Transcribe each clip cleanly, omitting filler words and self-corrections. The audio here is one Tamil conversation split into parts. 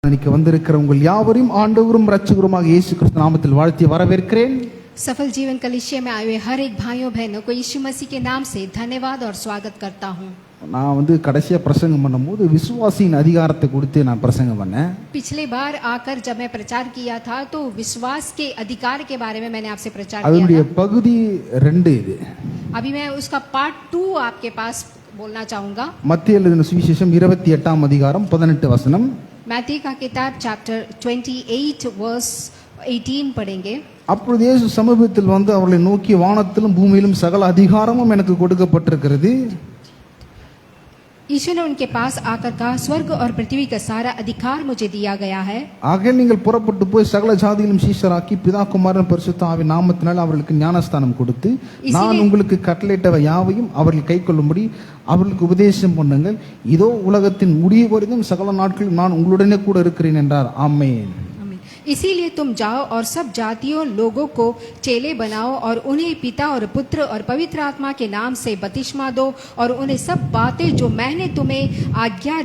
இன்னைக்கு வந்திருக்கிற உங்கள் யாவரையும் ஆண்டவரும் இரட்சகருமாக இயேசு கிறிஸ்து நாமத்தில் வாழ்த்தி வரவேற்கிறேன். सफल जीवन कलिसिया में आए हुए हर एक भाइयों बहनों को यीशु मसीह के नाम से धन्यवाद और स्वागत करता हूँ. நான் கடைசியா பிரசங்கம் பண்ணும்போது விசுவாசியின் அதிகாரத்தை குறித்து நான் பிரசங்கம் பண்ணேன். पिछले बार आकर जब मैं प्रचार किया था तो विश्वास के अधिकार के बारे में मैंने आपसे प्रचार அதனுடைய किया था. பகுதி 2 இது. अभी मैं उसका पार्ट 2 आपके पास बोलना चाहूंगा. மத்திய எழுதின சுவிசேஷம் 28ஆம் அதிகாரம் 18 வசனம். मैथ्यू का किताब चैप्टर 28 वर्स 18 पढ़ेंगे. அப்பொழுது இயேசு சமீபத்தில் வந்து அவர்களை நோக்கி, வானத்திலும் பூமியிலும் சகல அதிகாரமும் எனக்கு கொடுக்கப்பட்டிருக்கிறது. यीशु ने उनके पास आकर कहा, स्वर्ग और पृथ्वी का सारा अधिकार मुझे दिया गया है. ஆகையால் நீங்கள் புறப்பட்டு போய் சகல ஜாதிகளும் சீஷராக்கி பிதா குமாரன் பரிசுத்த ஆவியின் நாமத்தினால் அவர்களுக்கு ஞானஸ்தானம் கொடுத்து, நான் உங்களுக்கு கட்டளையிட்டவை யாவையும் அவர்கள் கைக்கொள்ளும்படி அவர்களுக்கு உபதேசம் பண்ணுங்கள். இதோ உலகத்தின் முடிவு வரைக்கும் சகல நாட்களில் நான் உங்களுடனே கூட இருக்கிறேன் என்றார். ஆமென். इसीलिए तुम जाओ और सब जातियों लोगों को चेले बनाओ और उन्हें पिता और पुत्र और पवित्र आत्मा के नाम से बपतिस्मा दो और उन्हें सब बातें जो मैंने तुम्हें आज्ञा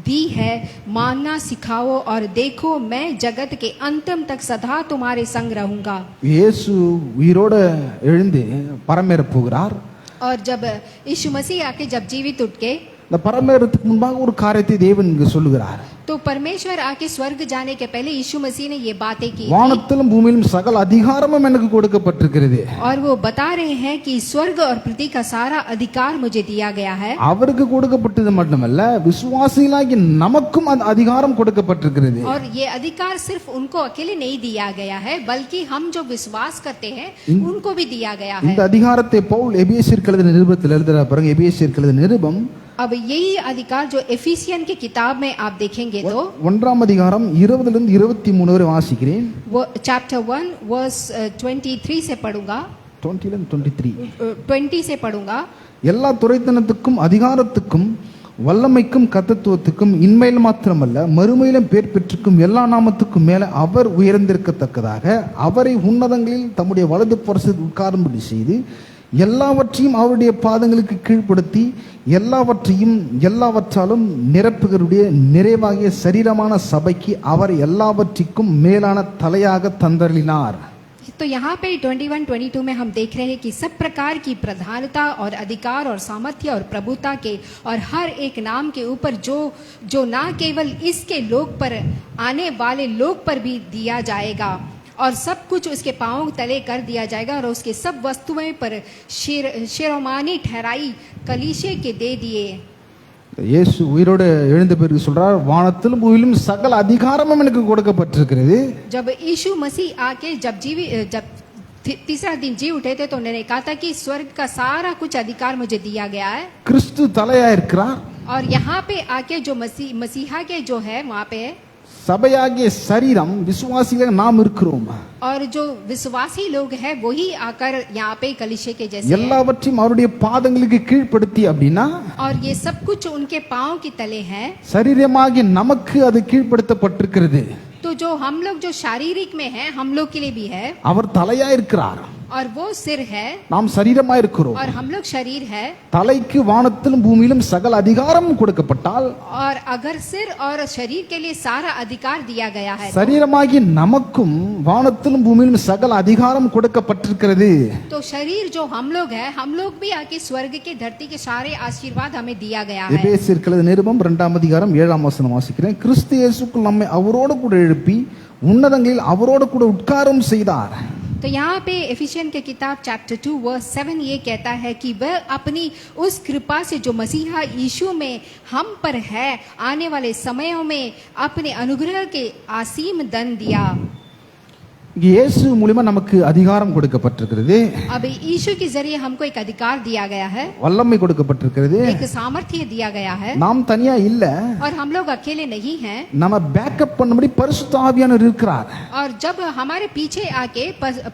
दी है मानना सिखाओ और देखो मैं जगत के अंतिम तक सदा तुम्हारे संग रहूंगा. இயேசு உயிரோடு எழுந்து பரமேற போகிறார். और जब यीशु मसीह आके जब जीवित उठ के, இந்த பரமேறதுக்கு முன்பாக ஒரு காரியத்தை தேவன் இங்கு சொல்லுகிறார். तो परमेश्वर आके स्वर्ग जाने के पहले यीशु मसीह ने ये बातें की வானத்திலும் பூமியிலும் சகல அதிகாரமும் எனக்கு கொடுக்கப்பட்டிருக்கிறது. और वो बता रहे हैं कि स्वर्ग और पृथ्वी का सारा अधिकार मुझे दिया गया है. அவருக்கு கொடுக்கப்பட்டது மட்டுமல்ல, விசுவாசிகளாகிய நமக்கும் அந்த அதிகாரம் கொடுக்கப்பட்டிருக்கிறது. और ये अधिकार सिर्फ उनको अकेले नहीं दिया गया है, बल्कि हम जो विश्वास करते हैं उनको भी दिया गया है. இந்த அதிகாரத்தை பவுல் எபேசியருக்கு எழுதின நிருபத்தில் எழுதுறார் பாருங்க. எபேசியருக்கு எழுதின நிருபம் अब यही अधिकार जो एफिसियन की किताब में आप देखेंगे तो 1ஆம் அதிகாரம் 20 லிருந்து 23 வரை வாசிக்கிறேன். वो चैप्टर 1 वर्स 23 से पढ़ूंगा. 20 லிருந்து 23 20 से पढ़ूंगा. எல்லா துரைத்தனத்துக்கும் அதிகாரத்துக்கும் வல்லமைக்கும் கர்த்தத்துவத்துக்கும் இன்மையில் மாத்திரமல்ல மறுமையிலும் பேர் பெற்றுக்கும் எல்லா நாமத்துக்கும் மேல அவர் உயர்ந்திருக்கத்தக்கதாக அவரை உன்னதங்களில் தம்முடைய வலது பரிசத்தில் உட்காரும்படி செய்து எல்லாவற்றையும் அவருடைய பாதங்களுக்கு கீழ்ப்படுத்தி எல்லாவற்றையும் எல்லாவற்றாலும் நிரப்புகளுடைய நிறைவாகிய சரீரமான சபைக்கு அவர் எல்லாவற்றிற்கும் மேலான தலையாக தந்தருளினார். तो यहाँ पे 21-22 में हम देख रहे हैं कि सब प्रकार की प्रधानता और अधिकार और सामर्थ्य और प्रभुता के और हर एक नाम के ऊपर जो ना केवल इसके लोग पर आने वाले लोग पर भी दिया जाएगा और सब कुछ उसके पांवों तले कर दिया जाएगा और उसके सब वस्तुएं पर शिरोमानी ठहराई कलीसिया के दे दिए. இயேசு உயிரோடு எழுந்த பிறகு சொல்றார், வானத்திலும் பூமியிலும் சகல அதிகாரமும் எனக்கு கொடுக்கப்பட்டிருக்கிறது. जब यीशु मसीह आके जब तीसरा दिन जी उठे थे तो उन्होंने कहा था कि स्वर्ग का सारा कुछ अधिकार मुझे दिया गया है. கிறிஸ்து தலையா இருக்கிறார். और यहाँ पे आके जो मसीहा के जो है वहाँ पे சபையாகிய சரீரம் விசுவாசிகள் நாம் இருக்கிறோம். और जो विश्वासी लोग हैं वही आकर यहाँ पे कलीसिया के जैसे எல்லாவற்றையும் அவருடைய பாதங்களுக்கு கீழ்ப்படுத்தி அப்படின்னா, और ये सब कुछ उनके पांव की तले है. சரீரமாகிய நமக்கு அது கீழ்ப்படுத்தப்பட்டிருக்கிறது. तो जो हम लोग जो शारीरिक में है हम लोग के लिए भी है அவர் தலையா இருக்கிறார். और वो सिर है நாம் சரீரமா இருக்கிறோம். और हम लोग शरीर है. தலைக்கு வானத்திலும் பூமியிலும் சகல அதிகாரம் கொடுக்கப்பட்டால், और अगर सिर और शरीर के लिए सारा अधिकार दिया गया है சரீரமாகிய நமக்கும் வானத்திலும் பூமியிலும் சகல அதிகாரம் கொடுக்கப்பட்டிருக்கிறது. तो शरीर जो हम लोग है हम लोग भी आके स्वर्ग के धरती के सारे आशीर्वाद हमें दिया गया है. எபேசியருக்கு எழுதின நிருபம் 2ஆம் அதிகாரம் 7ஆம் வசனம் வாசிக்கிறேன். கிறிஸ்து இயேசுக்குள் நம்மை அவரோடு கூட எழுப்பி உன்னதங்களில் அவரோடு கூட உட்காரும் செய்தார். तो यहाँ पे एफिशियन के किताब चैप्टर 2 वर्स 7 ये कहता है कि वह अपनी उस कृपा से जो मसीहा यीशु में हम पर है आने वाले समयों में अपने अनुग्रह के असीम धन दिया. இயேசு மூலமா நமக்கு அதிகாரம் கொடுக்கப்பட்டிருக்கிறது. अब यीशु के जरिए हमको एक अधिकार दिया गया है, வல்லமை கொடுக்கப்பட்டிருக்கிறது. एक सामर्थ्य दिया गया है. நாம் தனியா இல்ல, और हम लोग अकेले नहीं हैं. நம்ம பேக்கப் பண்ணும்படி பரிசுத்த ஆவியானவர் இருக்கிறார். और जब हमारे पीछे आके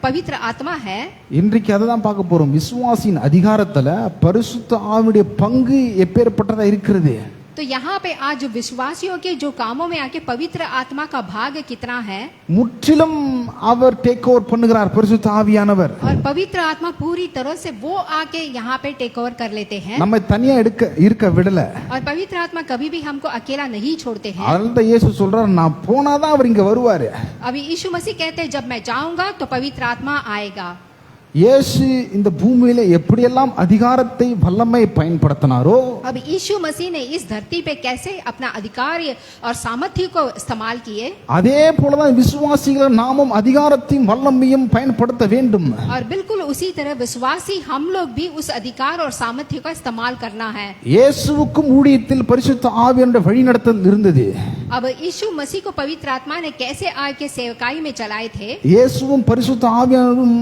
पवित्र आत्मा है. இன்றைக்கு அதை தான் பார்க்க போறோம். விசுவாசியின் அதிகாரத்துல பரிசுத்த ஆவியுடைய பங்கு எப்பேற்பட்டதா இருக்கிறது. तो तो यहाँ पे आज विश्वासियों के जो कामों में आके पवित्र आत्मा का भाग कितना है, முற்றிலும் அவர் டேக் ஓவர் பண்ணுகிறார் பரிசுத்த ஆவியானவர். और पवित्र आत्मा पूरी तरह से वो आके यहाँ पे टेक ओवर कर लेते हैं, நம்மை தனியா இருக்க விடல. और पवित्र आत्मा कभी भी हमको अकेला नहीं छोड़ते हैं. அதனால தான் இயேசு சொல்றார், நான் போனாதான் அவர் இங்க வருவாரு. अभी यीशु मसीह कहते हैं जब मैं जाऊंगा तो पवित्र आत्मा आएगा. இயேசு இந்த பூமியில எப்படியெல்லாம் அதிகாரத்தை வல்லமை பயன்படுத்தினாரோ, अब यीशु मसीह ने इस धरती पे कैसे अपना अधिकार और सामर्थ्य को इस्तेमाल किए, அதே போலதான் விசுவாசிகள் நாமும் அதிகாரத்தையும் வல்லமையும் பயன்படுத்த வேண்டும். और बिल्कुल उसी तरह विश्वासी हम लोग भी उस अधिकार और सामर्थ्य का इस्तेमाल करना है. இயேசுவுக்கும் ஊழியத்தில் பரிசுத்த ஆவியானவருடைய வழிநடத்தல் இருந்தது. अब यीशु मसीह को पवित्र आत्मा ने कैसे आके सेवकाई में चलाए थे, இயேசுவும் பரிசுத்த ஆவியானவரும்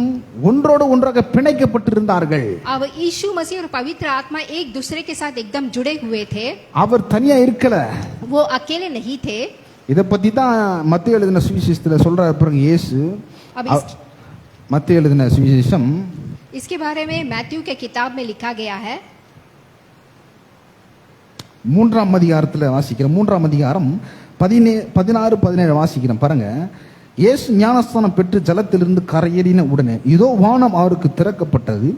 ஒன்றோடு ஒன்றாக பிணைக்கப்பட்டிருந்தார்கள். अब यीशु मसीह और पवित्र आत्मा एक दूसरे के साथ एकदम जुड़े हुए थे, அவர் தனியா இருக்கல. वो अकेले नहीं थे. இத பத்தி தான் மத்தேயு எழுதின சுவிசேஷத்துல சொல்றாரு பாருங்க. இயேசு अब மத்தேயு எழுதின சுவிசேஷம் इसके बारे में मैथ्यू के किताब में लिखा गया है, 3ஆம் அதிகாரத்துல வாசிக்கிறோம். 3ஆம் அதிகாரம் 16-17 வாசிக்கிறோம் பாருங்க. இயேசு ஞானஸ்தானம் பெற்று ஜலத்திலிருந்து கரையேறின உடனே இதோ வானம் அவருக்கு திறக்கப்பட்டது.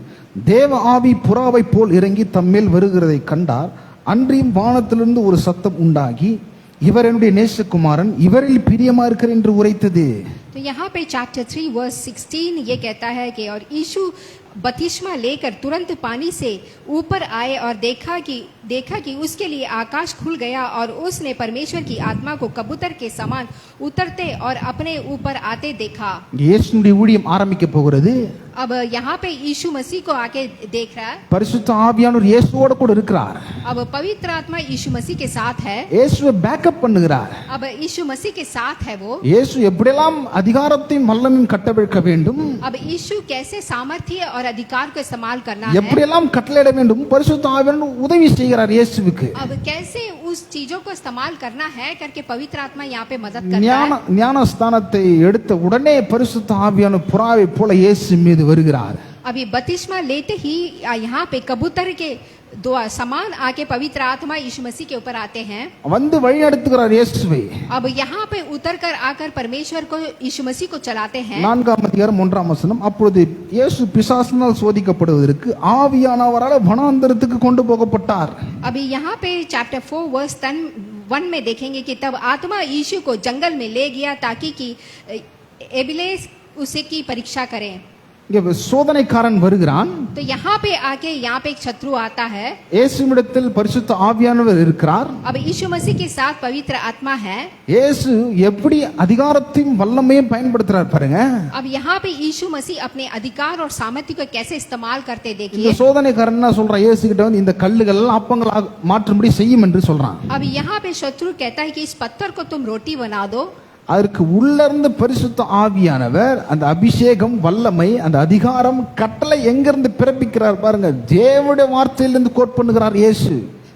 தேவ ஆவி புறாவை போல் இறங்கி தம்மேல் வருகிறதை கண்டார். அன்றியும் வானத்திலிருந்து ஒரு சத்தம் உண்டாகி, இவர் என்னுடைய நேசகுமாரன், இவரில் பிரியமா இருக்கிறேன் என்று உரைத்தது. तो यहाँ पे चैप्टर 3 वर्स 16 ये कहता है कि और यीशु बपतिस्मा लेकर तुरंत पानी से ऊपर आए और देखा कि उसके लिए आकाश खुल गया और उसने परमेश्वर की आत्मा को कबूतर के समान उतरते और अपने ऊपर आते देखा. இயேசுவுடைய ஊழியம் ஆரம்பிக்க போகிறது. अब यहाँ पे यीशु मसीह को आके देख रहा है. பரிசுத்த ஆவியானவர் இயேசுவோட கூட இருக்கிறார். अब पवित्र आत्मा यीशु मसीह के साथ है. இயேசுவை பேக்கப் பண்ணுகிறார். अब यीशु मसीह के साथ है वो. இயேசு எப்படியெல்லாம் அதிகாரத்தையும் வல்லமையும் கட்டவிழ்க்க வேண்டும், अब यीशु कैसे सामर्थ्य और अधिकार को इस्तेमाल करना है, எப்படியெல்லாம் கட்டளையிட வேண்டும், பரிசுத்த ஆவியானவர் உதவி செய்கிறார் இயேசுவுக்கு. अब कैसे उस चीजों को इस्तेमाल करना है करके पवित्र आत्मा यहाँ पे मदद करता है. ஞானஸ்தானத்தை எடுத்த உடனே பரிசுத்த ஆவியானவர் புறாவை போல இயேசு மீது வருகிறார். अभी बपतिस्मा लेते ही यहाँ पे कबूतर के दो समान आके पवित्र आत्मा यीशु मसीह के ऊपर आते हैं. வந்து வழிநடத்துகிறார் இயேசுவை. अब यहाँ पे उतर कर आकर परमेश्वर को यीशु मसीह को चलाते हैं. 4ஆம் அதிகாரம் 1ஆம் வசனம். அப்பொழுது இயேசு பிசாசினால் சோதிக்கப்படுவதற்கு ஆவியானவரால் வனாந்தரத்துக்கு கொண்டு போகப்பட்டார். अभी यहाँ पे चैप्टर 4 वर्स 1 में देखेंगे कि तब आत्मा यीशु को जंगल में ले गया ताकि कि एबिलेस उसे की परीक्षा करें. இங்க சோதனைக்காரன் வருகிறான். तो यहाँ पे आके यहाँ पे एक शत्रु आता है. இயேசுவிடத்தில் பரிசுத்த ஆவியானவர் இருக்கிறார். अब यीशु मसीह के साथ पवित्र आत्मा है. இயேசு எப்படி அதிகாரத்தையும் வல்லமையும் பயன்படுத்துறார் பாருங்க. अब यहाँ पे यीशु मसीह अपने अधिकार और सामर्थ्य को कैसे इस्तेमाल करते இந்த देखिए. சோதனைக்காரன் என்ன சொல்றான், இயேசு கிட்ட வந்து இந்த கல்லுகள் எல்லாம் அப்பங்களாக மாற்றும்படி செய்யும் என்று சொல்றான். अब यहाँ पे शत्रु कहता है कि इस पत्थर को तुम रोटी बना दो. அதற்கு உள்ள இருந்து பரிசுத்த ஆவியானவர் அந்த அபிஷேகம், வல்லமை, அந்த அதிகாரம், கட்டளை எங்கிருந்து பிறப்பிக்கிறார் பாருங்க. தேவனுடைய வார்த்தையிலிருந்து கோட் பண்ணுகிறார் இயேசு.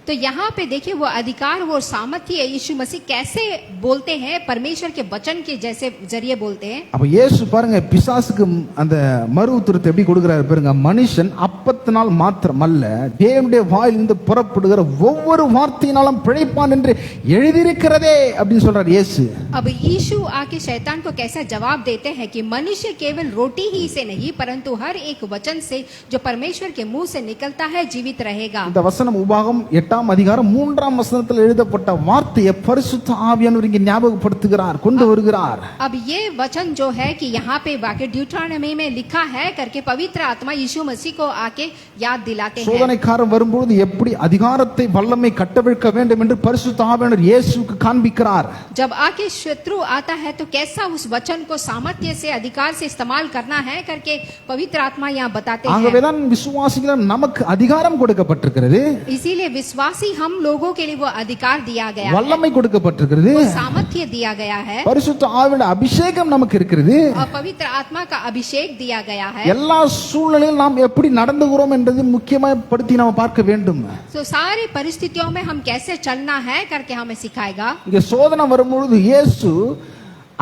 तो यहाँ पे देखिए वो अधिकार, वो सामर्थ्य यीशु मसीह कैसे बोलते हैं, परमेश्वर के वचन के जैसे जरिए बोलते हैं. அப்ப இயேசு பாருங்க பிசாசுக்கு அந்த மறு உத்தரத்தை எப்படி கொடுக்கிறாரு பாருங்க. மனுஷன் அப்பத்தினால் மாத்திரம் அல்ல, தேவனுடைய வாயிலிருந்து புறப்படுகிற ஒவ்வொரு வார்த்தையினாலும் பிழைப்பான் என்று எழுதியிருக்கிறதே அப்படின்னு சொல்றாரு இயேசு. अब यीशु आके शैतान को कैसा जवाब देते हैं कि मनुष्य केवल रोटी ही से नहीं परंतु हर एक वचन से जो परमेश्वर के मुंह से निकलता है जीवित रहेगा. இந்த वचனம் உபாகம் 8ஆம் அதிகாரம் 3ஆம் வசனத்தில் எழுதப்பட்ட வார்த்தையை பரிசுத்த ஆவியானவர் இங்கே ஞாபகப்படுத்துகிறார், கொண்டு வருகிறார். अब ये वचन जो है कि यहाँ पे वाक्य ड्यूटरोनॉमी में लिखा है करके पवित्र आत्मा यीशु मसीह को आके याद दिलाते हैं. சோதனைக்காரன் வரும்போது எப்படி அதிகாரத்தை வல்லமை கட்டவிழ்க்க வேண்டும் என்று பரிசுத்த ஆவியானவர் இயேசுவுக்கு காண்பிக்கிறார். जब आके शत्रु आता है तो कैसा उस वचन को सामर्थ्य से, अधिकार से इस्तेमाल करना है करके पवित्र आत्मा यहाँ बताते हैं. ஆகவேதான் விசுவாசிகள் நமக்கு அதிகாரம் கொடுக்கப்பட்டிருக்கிறது, इसीलिए विश्वासी हम लोगों के लिए वो अधिकार दिया गया है, வல்லமை கொடுக்கப்பட்டிருக்கிறது, वो सामर्थ्य दिया गया है, பரிசுத்த ஆவியானவருடைய அபிஷேகம் நமக்கு இருக்கிறது. और पवित्र आत्मा का अभिषेक दिया गया है. எல்லா சூழ்நிலையில் நாம் எப்படி நடந்துகிறோம் என்பது முக்கியமாப்படுத்தி நாம் பார்க்க வேண்டும். तो सारी परिस्थितियों में हम कैसे चलना है करके हमें सिखाएगा. இங்க சோதனை வரும்பொழுது இயேசு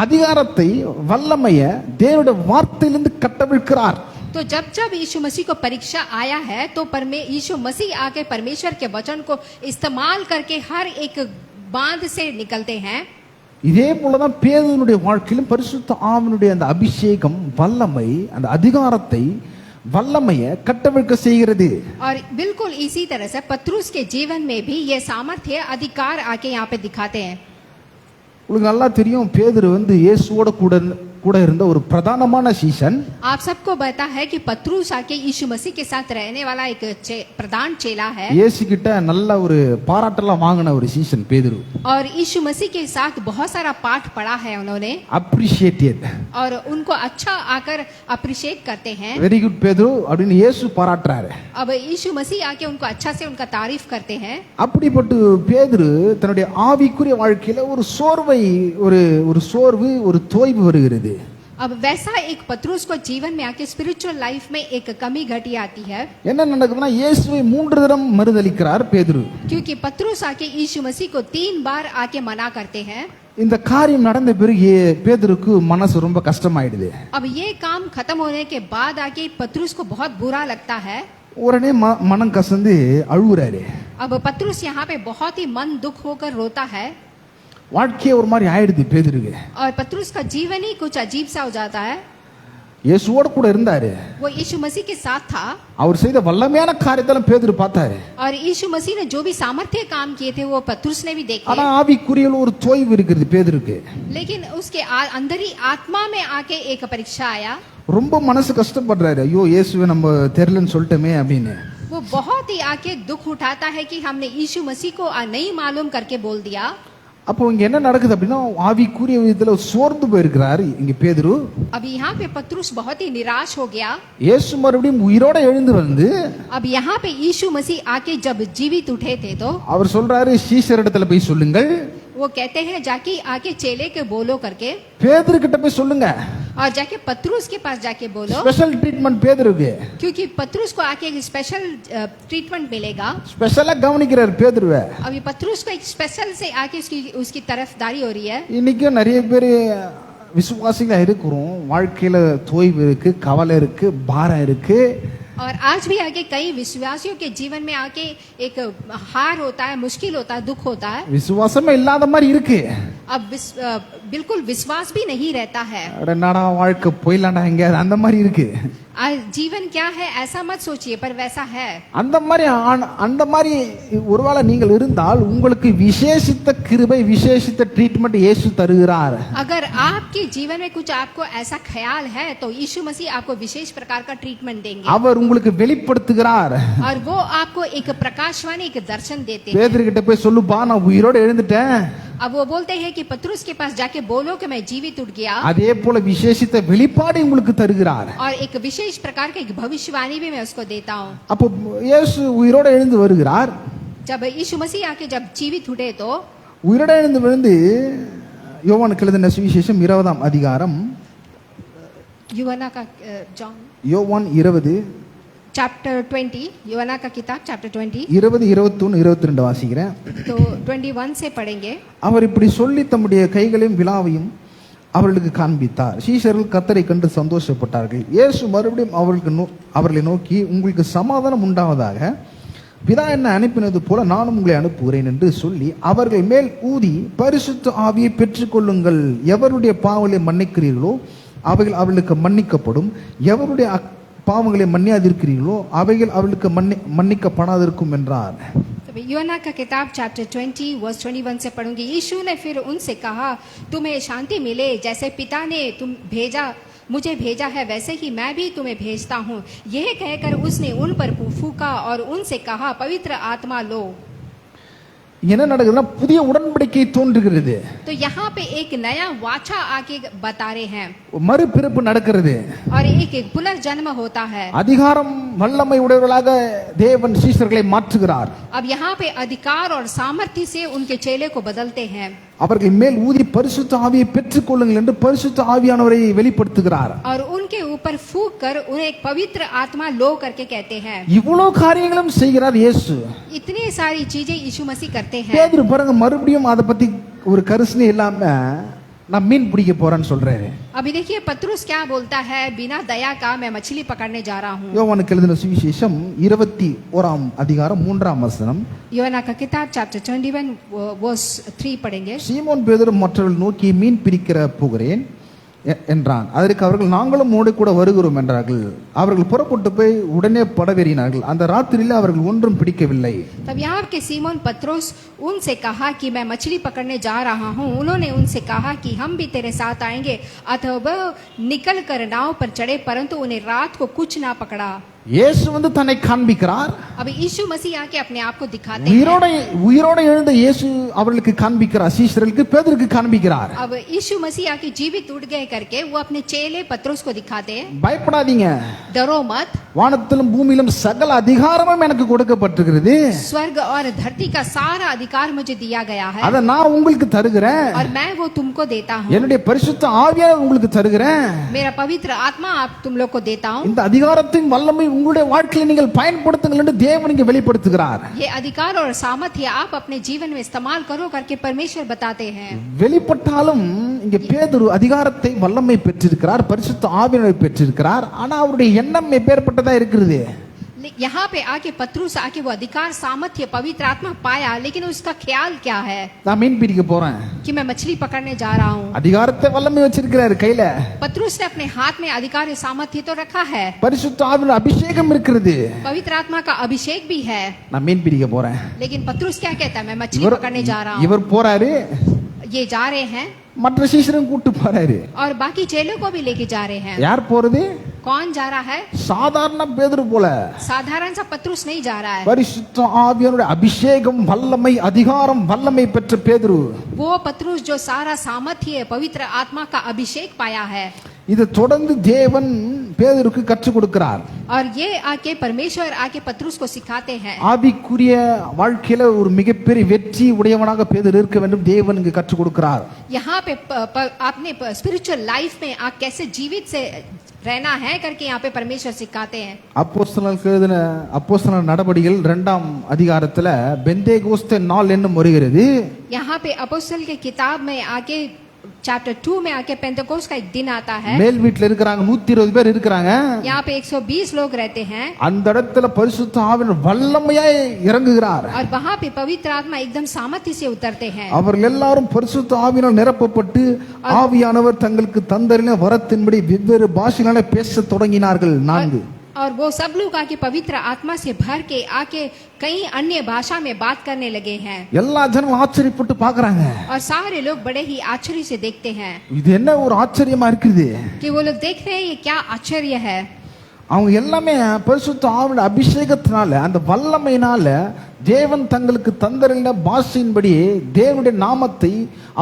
அதிகாரத்தை, வல்லமையை தேவனுடைய வார்த்தையிலிருந்து கட்டவிழ்க்கிறார். तो जब जब यीशु मसीह को परीक्षा आया है तो यीशु मसीह आके परमेश्वर के वचन को इस्तेमाल करके हर एक बांध से निकलते हैं। இதே போலதான் பேதுருனுடைய வாழ்க்கையிலும் பரிசுத்த ஆவியினுடைய அந்த அபிஷேகம் வல்லமை அந்த அதிகாரத்தை வல்லமையை கட்டவிழ்க்க செய்கிறது. और बिल्कुल इसी तरह से पतरुस के जीवन में भी ये सामर्थ्य अधिकार आके यहाँ पे दिखाते हैं। உங்களுக்கு நல்லா தெரியும் பேதுரு இயேசுவோட கூட இருந்த ஒரு பிரதானமான சீஷன். आप सबको पता है कि पतरुस आके यीशु मसीह के साथ रहने वाला एक प्रधान चेला है। இயேசு கிட்ட நல்ல ஒரு பாராட்டெல்லாம் வாங்கின ஒரு சீஷன் பேதுரு. और यीशु मसीह के साथ बहुत सारा पाठ पढ़ा है उन्होंने। अप्रिशिएटेड और उनको अच्छा आकर अप्रिशिएट करते हैं। वेरी गुड பேதுரு அப்படின்னு இயேசு பாராட்டுறாரு. अब यीशु मसीह आके उनको अच्छा से उनका तारीफ करते हैं। அப்படிப்பட்ட பேதுரு தன்னுடைய ஆவிக்குரிய வாழ்க்கையில ஒரு சோர்வை ஒரு சோர்வு ஒரு தோய்வு வருகிறது. अब वैसा एक पतरुस को जीवन में आके स्पिरिचुअल लाइफ में एक कमी घटी आती है। என்ன நடக்குதுன்னா இயேசுவை 3 தரம் மறுதலிக்கிறார் பேதுரு. क्योंकि पतरुस आके यीशु मसीह को 3 बार आके मना करते हैं। இந்த காரியம் நடந்த பிறகு பேதுருக்கு மனசு ரொம்ப கஷ்டமாயிடுது. अब ये काम खत्म होने के बाद आके पतरुस को बहुत बुरा लगता है। உடனே மனம் கசந்து அழுகுறாரு. अब पतरुस यहाँ पे बहुत ही मन दुख होकर रोता है। வாழ்க்கையே ஒரு மாதிரி ஆயிடுது பேதுருக்கு. और पतरुस का जीवन ही कुछ अजीब सा हो जाता है। இயேசுவோட கூட இருந்தாரு. वो यीशु मसीह के साथ था। அவர் செய்த வல்லமையான காரியத்தெல்லாம் பேதுரு பார்த்தாரு. और यीशु मसीह ने जो भी सामर्थ्य काम किए थे वो पतरुस ने भी देखे। ஆனா ஆவிக்குரியல ஒரு தோய்வு இருக்குது பேதுருக்கு. लेकिन उसके अंदर ही आत्मा में आके एक परीक्षा आया। ரொம்ப மனசு கஷ்டப்படுறாரு. ஐயோ இயேசுவை நம்ம தெரியலன்னு சொல்லிட்டோமே அப்படின்னு. वो बहुत ही आके दुख उठाता है कि हमने यीशु मसीह को नहीं मालूम करके बोल दिया। அப்போ இங்க என்ன நடக்குது அப்படின்னா ஆவிக்குரிய விதத்துல சோர்ந்து போயிருக்கிறார் இங்க பேதுரு. अब यहाँ पे पतरुस बहुत ही निराश हो गया। இயேசு மறுபடியும் உயிரோட எழுந்து வந்து अब यहाँ पे यीशु मसीह आके जब जीवित उठे थे तो அவர் சொல்றாரு சீஷரிடத்துல போய் சொல்லுங்கள். वो कहते हैं जाके आके चेले के बोलो करके। பேதுரு கிட்ட போய் சொல்லுங்க. और जाके पतरुस के पास जाके बोलो। ஸ்பெஷல் ட்ரீட்மெண்ட் பேதுருக்கு. क्योंकि पतरुस को आके एक स्पेशल ट्रीटमेंट मिलेगा। ஸ்பெஷலா கவனிக்கிறார் பேதுருவை. अभी पतरुस को एक स्पेशल से आके उसकी तरफदारी हो रही है। இன்னைக்கு நிறைய பேர் விசுவாசிகளா இருக்கிறோம். வாழ்க்கையில தோய்வு இருக்கு, கவலை இருக்கு, பாரம் இருக்கு. और आज भी आगे कई विश्वासियों के जीवन में आके एक हार होता है, मुश्किल होता है, दुख होता है। விசுவாசமே இல்லாத மாதிரி இருக்கு. अब बिल्कुल विश्वास भी नहीं रहता है। என்னடா வாழ்க்கை போயிலாண்டா எங்க அந்த மாதிரி இருக்கு. आज जीवन क्या है ऐसा मत सोचिए, पर वैसा है। அந்த மாதிரி ஒருவேளை நீங்கள் இருந்தால் உங்களுக்கு விசேஷித்த கிருபை விசேஷித்த ட்ரீட்மெண்ட் இயேசு தருகிறார். अगर आपके जीवन में कुछ आपको ऐसा ख्याल है तो यीशु मसीह आपको विशेष प्रकार का ट्रीटमेंट देंगे। அவர் உங்களுக்கு வெளிப்படுத்துகிறார். और वो आपको एक प्रकाशवाणी एक दर्शन देते हैं। பேதுரு கிட்ட போய் சொல்லுப்பா நான் உயிரோட எழுந்துட்டேன். अब वो बोलते हैं कि पतरुस के पास जाके बोलो कि मैं जीवित उठ गया। அதே போல விசேஷித்த வெளிப்பாடு உங்களுக்கு தருகிறார். और एक विशेष प्रकार की एक भविष्यवाणी भी मैं उसको देता हूँ। அப்போ இயேசு உயிரோட எழுந்து வருகிறார். जब यीशु मसीह आके जब जीवित उठे तो உயிரோட எழுந்து வந்து யோவானுக்கு எழுதின சுவிசேஷம் 20ஆம் அதிகாரம் यूहन्ना का जॉन யோவான் 20 चैप्टर 20 यूहन्ना का किताब चैप्टर 20 20 21 22 வாசிக்கிறேன். तो 21 से पढ़ेंगे। அவர் இப்படி சொல்லி தம்முடைய கைகளையும் விலாவையும் அவர்களுக்கு காண்பித்தார். சீஷர்கள் கர்த்தரை கண்டு சந்தோஷப்பட்டார்கள். இயேசு மறுபடியும் அவர்களை நோக்கி உங்களுக்கு சமாதானம் உண்டாவதாக, பிதா என்ன அனுப்பினது போல நானும் உங்களை அனுப்புகிறேன் என்று சொல்லி அவர்கள் மேல் ஊதி பரிசுத்த ஆவியை பெற்றுக்கொள்ளுங்கள். எவருடைய பாவங்களை மன்னிக்கிறீர்களோ அவைகள் அவர்களுக்கு மன்னிக்கப்படும், எவருடைய பாவங்களை மன்னியாதிருக்கிறீர்களோ அவைகள் அவர்களுக்கு மன்னிக்கப்படாதிருக்கும் என்றார். यूहन्ना का किताब चैप्टर 20 वर्स 21 से पढ़ूंगी। यीशु ने फिर उनसे कहा, तुम्हें शांति मिले। जैसे पिता ने मुझे भेजा है वैसे ही मैं भी तुम्हें भेजता हूँ। यह कहकर उसने उन पर फूंका और उनसे कहा, पवित्र आत्मा लो। என்ன நடக்குதுன்னா புதிய உடன்படிக்கை தோன்றுகிறது. तो यहाँ पे एक नया वाचा आके बता रहे हैं। மறுபிறப்பு நடக்கிறது. और एक पुनर्जन्म होता है। அதிகாரம் வல்லமை உடையவர்களாக தேவன் சீஷர்களை மாற்றுகிறார். अब यहाँ पे अधिकार और सामर्थ्य से उनके चेले को बदलते हैं। அவர்கள் மேல் ஊதி பரிசுத்த ஆவியை பெற்றுக்கொள்ளுங்கள் என்று பரிசுத்த ஆவியானவரை வெளிப்படுத்துகிறார். और उनके ऊपर फूंक कर उन्हें एक पवित्र आत्मा लो करके कहते हैं। இவ்வளவு காரியங்களும் செய்கிறார் இயேசு. इतनी सारी चीजें यीशु मसीह करते हैं। பேதுரு பாருங்க மறுபடியும் அத பத்தி ஒரு கரிசனை இல்லாம நான் மீன் பிடிக்க போறேன்னு சொல்றாரு. अभी देखिए पत्रुस क्या बोलता है, बिना दया का मैं मछली पकड़ने जा रहा हूँ। யோவானுக்கு எழுதின சுவிசேஷம் 21 அதிகாரம் 3ஆம் வசனம். யோவாना का किताब चैप्टर 21 वर्स 3 पढ़ेंगे। சீமோன் பேதுரு மற்றவர்கள் நோக்கி மீன் பிடிக்கிற போகிறேன் என்றான். அதற்கு அவர்கள் நாங்களும் உம்மோடு கூட வருகிறோம் என்றார்கள். அவர்கள் புறப்பட்டு போய் உடனே படவேறினார்கள். அந்த ராத்திரியில் அவர்கள் ஒன்றும் பிடிக்கவில்லை. तब यहाँ के सीमोन पत्रोस उनसे कहा कि मैं मछली पकड़ने जा रहा हूँ। उन्होंने उनसे कहा कि हम भी तेरे साथ आएंगे। अतः वह निकल कर नाव पर चढ़े, परंतु उन्हें रात को कुछ ना पकड़ा। இயேசு வந்து தன்னை காண்பிக்கிறார். अब यीशु मसीह आके अपने आप को दिखाते हैं। உயிரோட எழுந்த இயேசு அவர்களுக்கு காண்பிக்கிறார், சீஷர்களுக்கு பேதுருக்கு காண்பிக்கிறார். अब यीशु मसीह आके जीवित उठ गए करके वो अपने चेले पत्रोस को दिखाते हैं। பயப்படாதீங்க, डरो मत, வானத்திலும் பூமியிலும் சகல அதிகாரமும் எனக்கு கொடுக்கப்பட்டிருக்கிறது. स्वर्ग और धरती का सारा अधिकार मुझे दिया गया है அத நான் உங்களுக்கு தருகிறேன். और मैं वो तुमको देता हूँ। என்னுடைய பரிசுத்த ஆவியை உங்களுக்கு தருகிறேன். मेरा पवित्र आत्मा आप तुम लोग को देता हूँ। இந்த அதிகாரத்தின் வல்லமை உங்களுடைய வாழ்க்கையில் நீங்கள் பயன்படுத்துங்கள் என்று தேவன் இங்கே வெளிப்படுத்துகிறார். ये अधिकार और सामर्थ्य आप अपने जीवन में इस्तेमाल करो करके परमेश्वर बताते हैं। வெளிப்பட்டாலும் இங்கே பேதுரு அதிகாரத்தை வல்லமை பெற்றிருக்கிறார், பரிசுத்த ஆவியை பெற்றிருக்கிறார். ஆனா அவருடைய எண்ணம் எப்பேற்பட்டதா இருக்கிறது? यहाँ पे आके पत्रुस आके वो अधिकार सामर्थ्य पवित्र आत्मा पाया, लेकिन उसका ख्याल क्या है நான் மீன் பிடிக்க போறேன், कि मैं मछली पकड़ने जा रहा हूँ। அதிகாரத்தை வல்லமை வச்சிருக்கிறாரு கையில. पत्रुस ने अपने हाथ में अधिकार सामर्थ्य तो रखा है, பரிசுத்த ஆவியின் அபிஷேகம் இருக்கிறது, पवित्र आत्मा का अभिषेक भी है। நான் மீன் பிடிக்க போறேன். लेकिन पत्रुस क्या कहता है, मैं मछली पकड़ने जा रहा हूँ। இவர் போறாரு, ये जा रहे हैं மற்ற சீஷரும் கூட்டு போறாரு. और बाकी चेलों को भी लेके जा रहे हैं। யார் போறது? कौन जा रहा है? சாதாரண பேதுரு போல साधारण सा पत्रुस नहीं जा रहा है। பரிசுத்த ஆவியானுடைய அபிஷேகம் வல்லமை அதிகாரம் வல்லமை பெற்ற பேதுரு, वो पत्रुस जो सारा सामर्थ्य पवित्र आत्मा का अभिषेक पाया है। இதை தொடர்ந்து தேவன் பேதுருக்கு கற்றுக் கொடுக்கிறார். और ये आके परमेश्वर आके पत्रुस को सिखाते हैं। ஆவிக்குரிய வாழ்க்கையில ஒரு மிகப்பெரிய வெற்றி உடையவனாக பேதுரு இருக்க வேண்டும், தேவன் இங்கு கற்றுக் கொடுக்கிறார். यहाँ पे आपने स्पिरिचुअल लाइफ में आप कैसे जीवित से रहना है करके यहाँ पे परमेश्वर सिखाते हैं। அப்போஸ்தலர்களுக்கு எழுதின அப்போஸ்தலர் நடபடிகள் 2ஆம் அதிகாரத்துல பெந்தேகோஸ்தே நாள் என்னும் வருகிறது. यहाँ पे अपोस्तल के किताब में आके चैप्टर 2 में आके पेंटेकोस्ट का एक दिन आता है। மேல் வீட்ல இருக்கிறாங்க, 120 பேர் இருக்கிறாங்க. यहाँ पे 120 लोग रहते हैं அந்த இடத்துல பரிசுத்த ஆவியின் வல்லமையாய் இறங்குகிறார். और वहाँ पे पवित्र आत्मा एकदम सामर्थ्य से उतरते हैं। அவர்கள் எல்லாரும் பரிசுத்த ஆவியினால் நிரப்பப்பட்டு ஆவியானவர் தங்களுக்கு தந்தரின வரத்தின்படி வெவ்வேறு பாஷைகளால பேசத் தொடங்கினார்கள். 4 और वो सब लोग आके पवित्र आत्मा से भर के आके कई अन्य भाषा में बात करने लगे हैं। எல்லா ஜனங்களும் ஆச்சரியப்பட்டு பார்க்கறாங்க. और सारे लोग बड़े ही आश्चर्य से देखते हैं இது என்ன ஒரு ஆச்சரியமா இருக்குது कि वो लोग देख रहे हैं ये क्या आश्चर्य है। அவங்க எல்லாமே பரிசுத்த ஆவியின் அபிஷேகத்தினால அந்த வல்லமையினால தேவன் தங்களுக்கு தந்தரின பாஷையின்படி தேவனுடைய நாமத்தை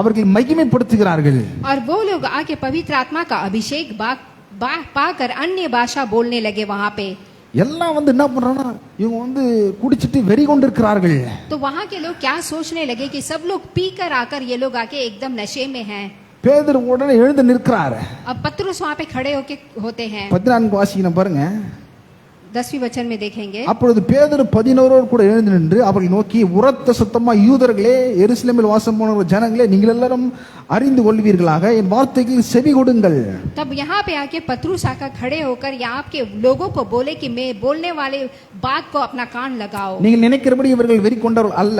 அவர்கள் மகிமைப்படுத்துகிறார்கள். और वो लोग आके पवित्र आत्मा का अभिषेक पाकर अन्य भाषा बोलने लगे। वहाँ पे எல்லாம் வந்து என்ன பண்றாங்கன்னா இவங்க வந்து குடிச்சிட்டு வெறி கொண்டிருக்கிறார்கள். तो वहाँ के लोग क्या सोचने लगे कि सब लोग पीकर आकर ये लोग आके एकदम नशे में हैं। பேதுரு உடனே எழுந்து நிற்கிறார். अब पत्रुस वहाँ पे खड़े होते हैं। 14 வாசிக்கணும் பாருங்க. 10वीं वचन में देखेंगे। அப்பொழுது பேதுரு 11 கூட எழுந்து நின்று அவர்களை நோக்கி உரத்த சத்தமா, யூதர்களே, எருசலேமில் வாசம் போன ஜனங்களே, நீங்கள் எல்லாரும் அறிந்து கொள்வீர்களாக என் வார்த்தைக்கு செவி கொடுங்கள்। तब यहाँ पे आके पत्रुस आकर खड़े होकर यहाँ के लोगों को बोले कि मैं बोलने वाले बात को अपना कान लगाओ। நீங்கள் நினைக்கிறபடி இவர்கள் வெறி கொண்டவர்கள் அல்ல।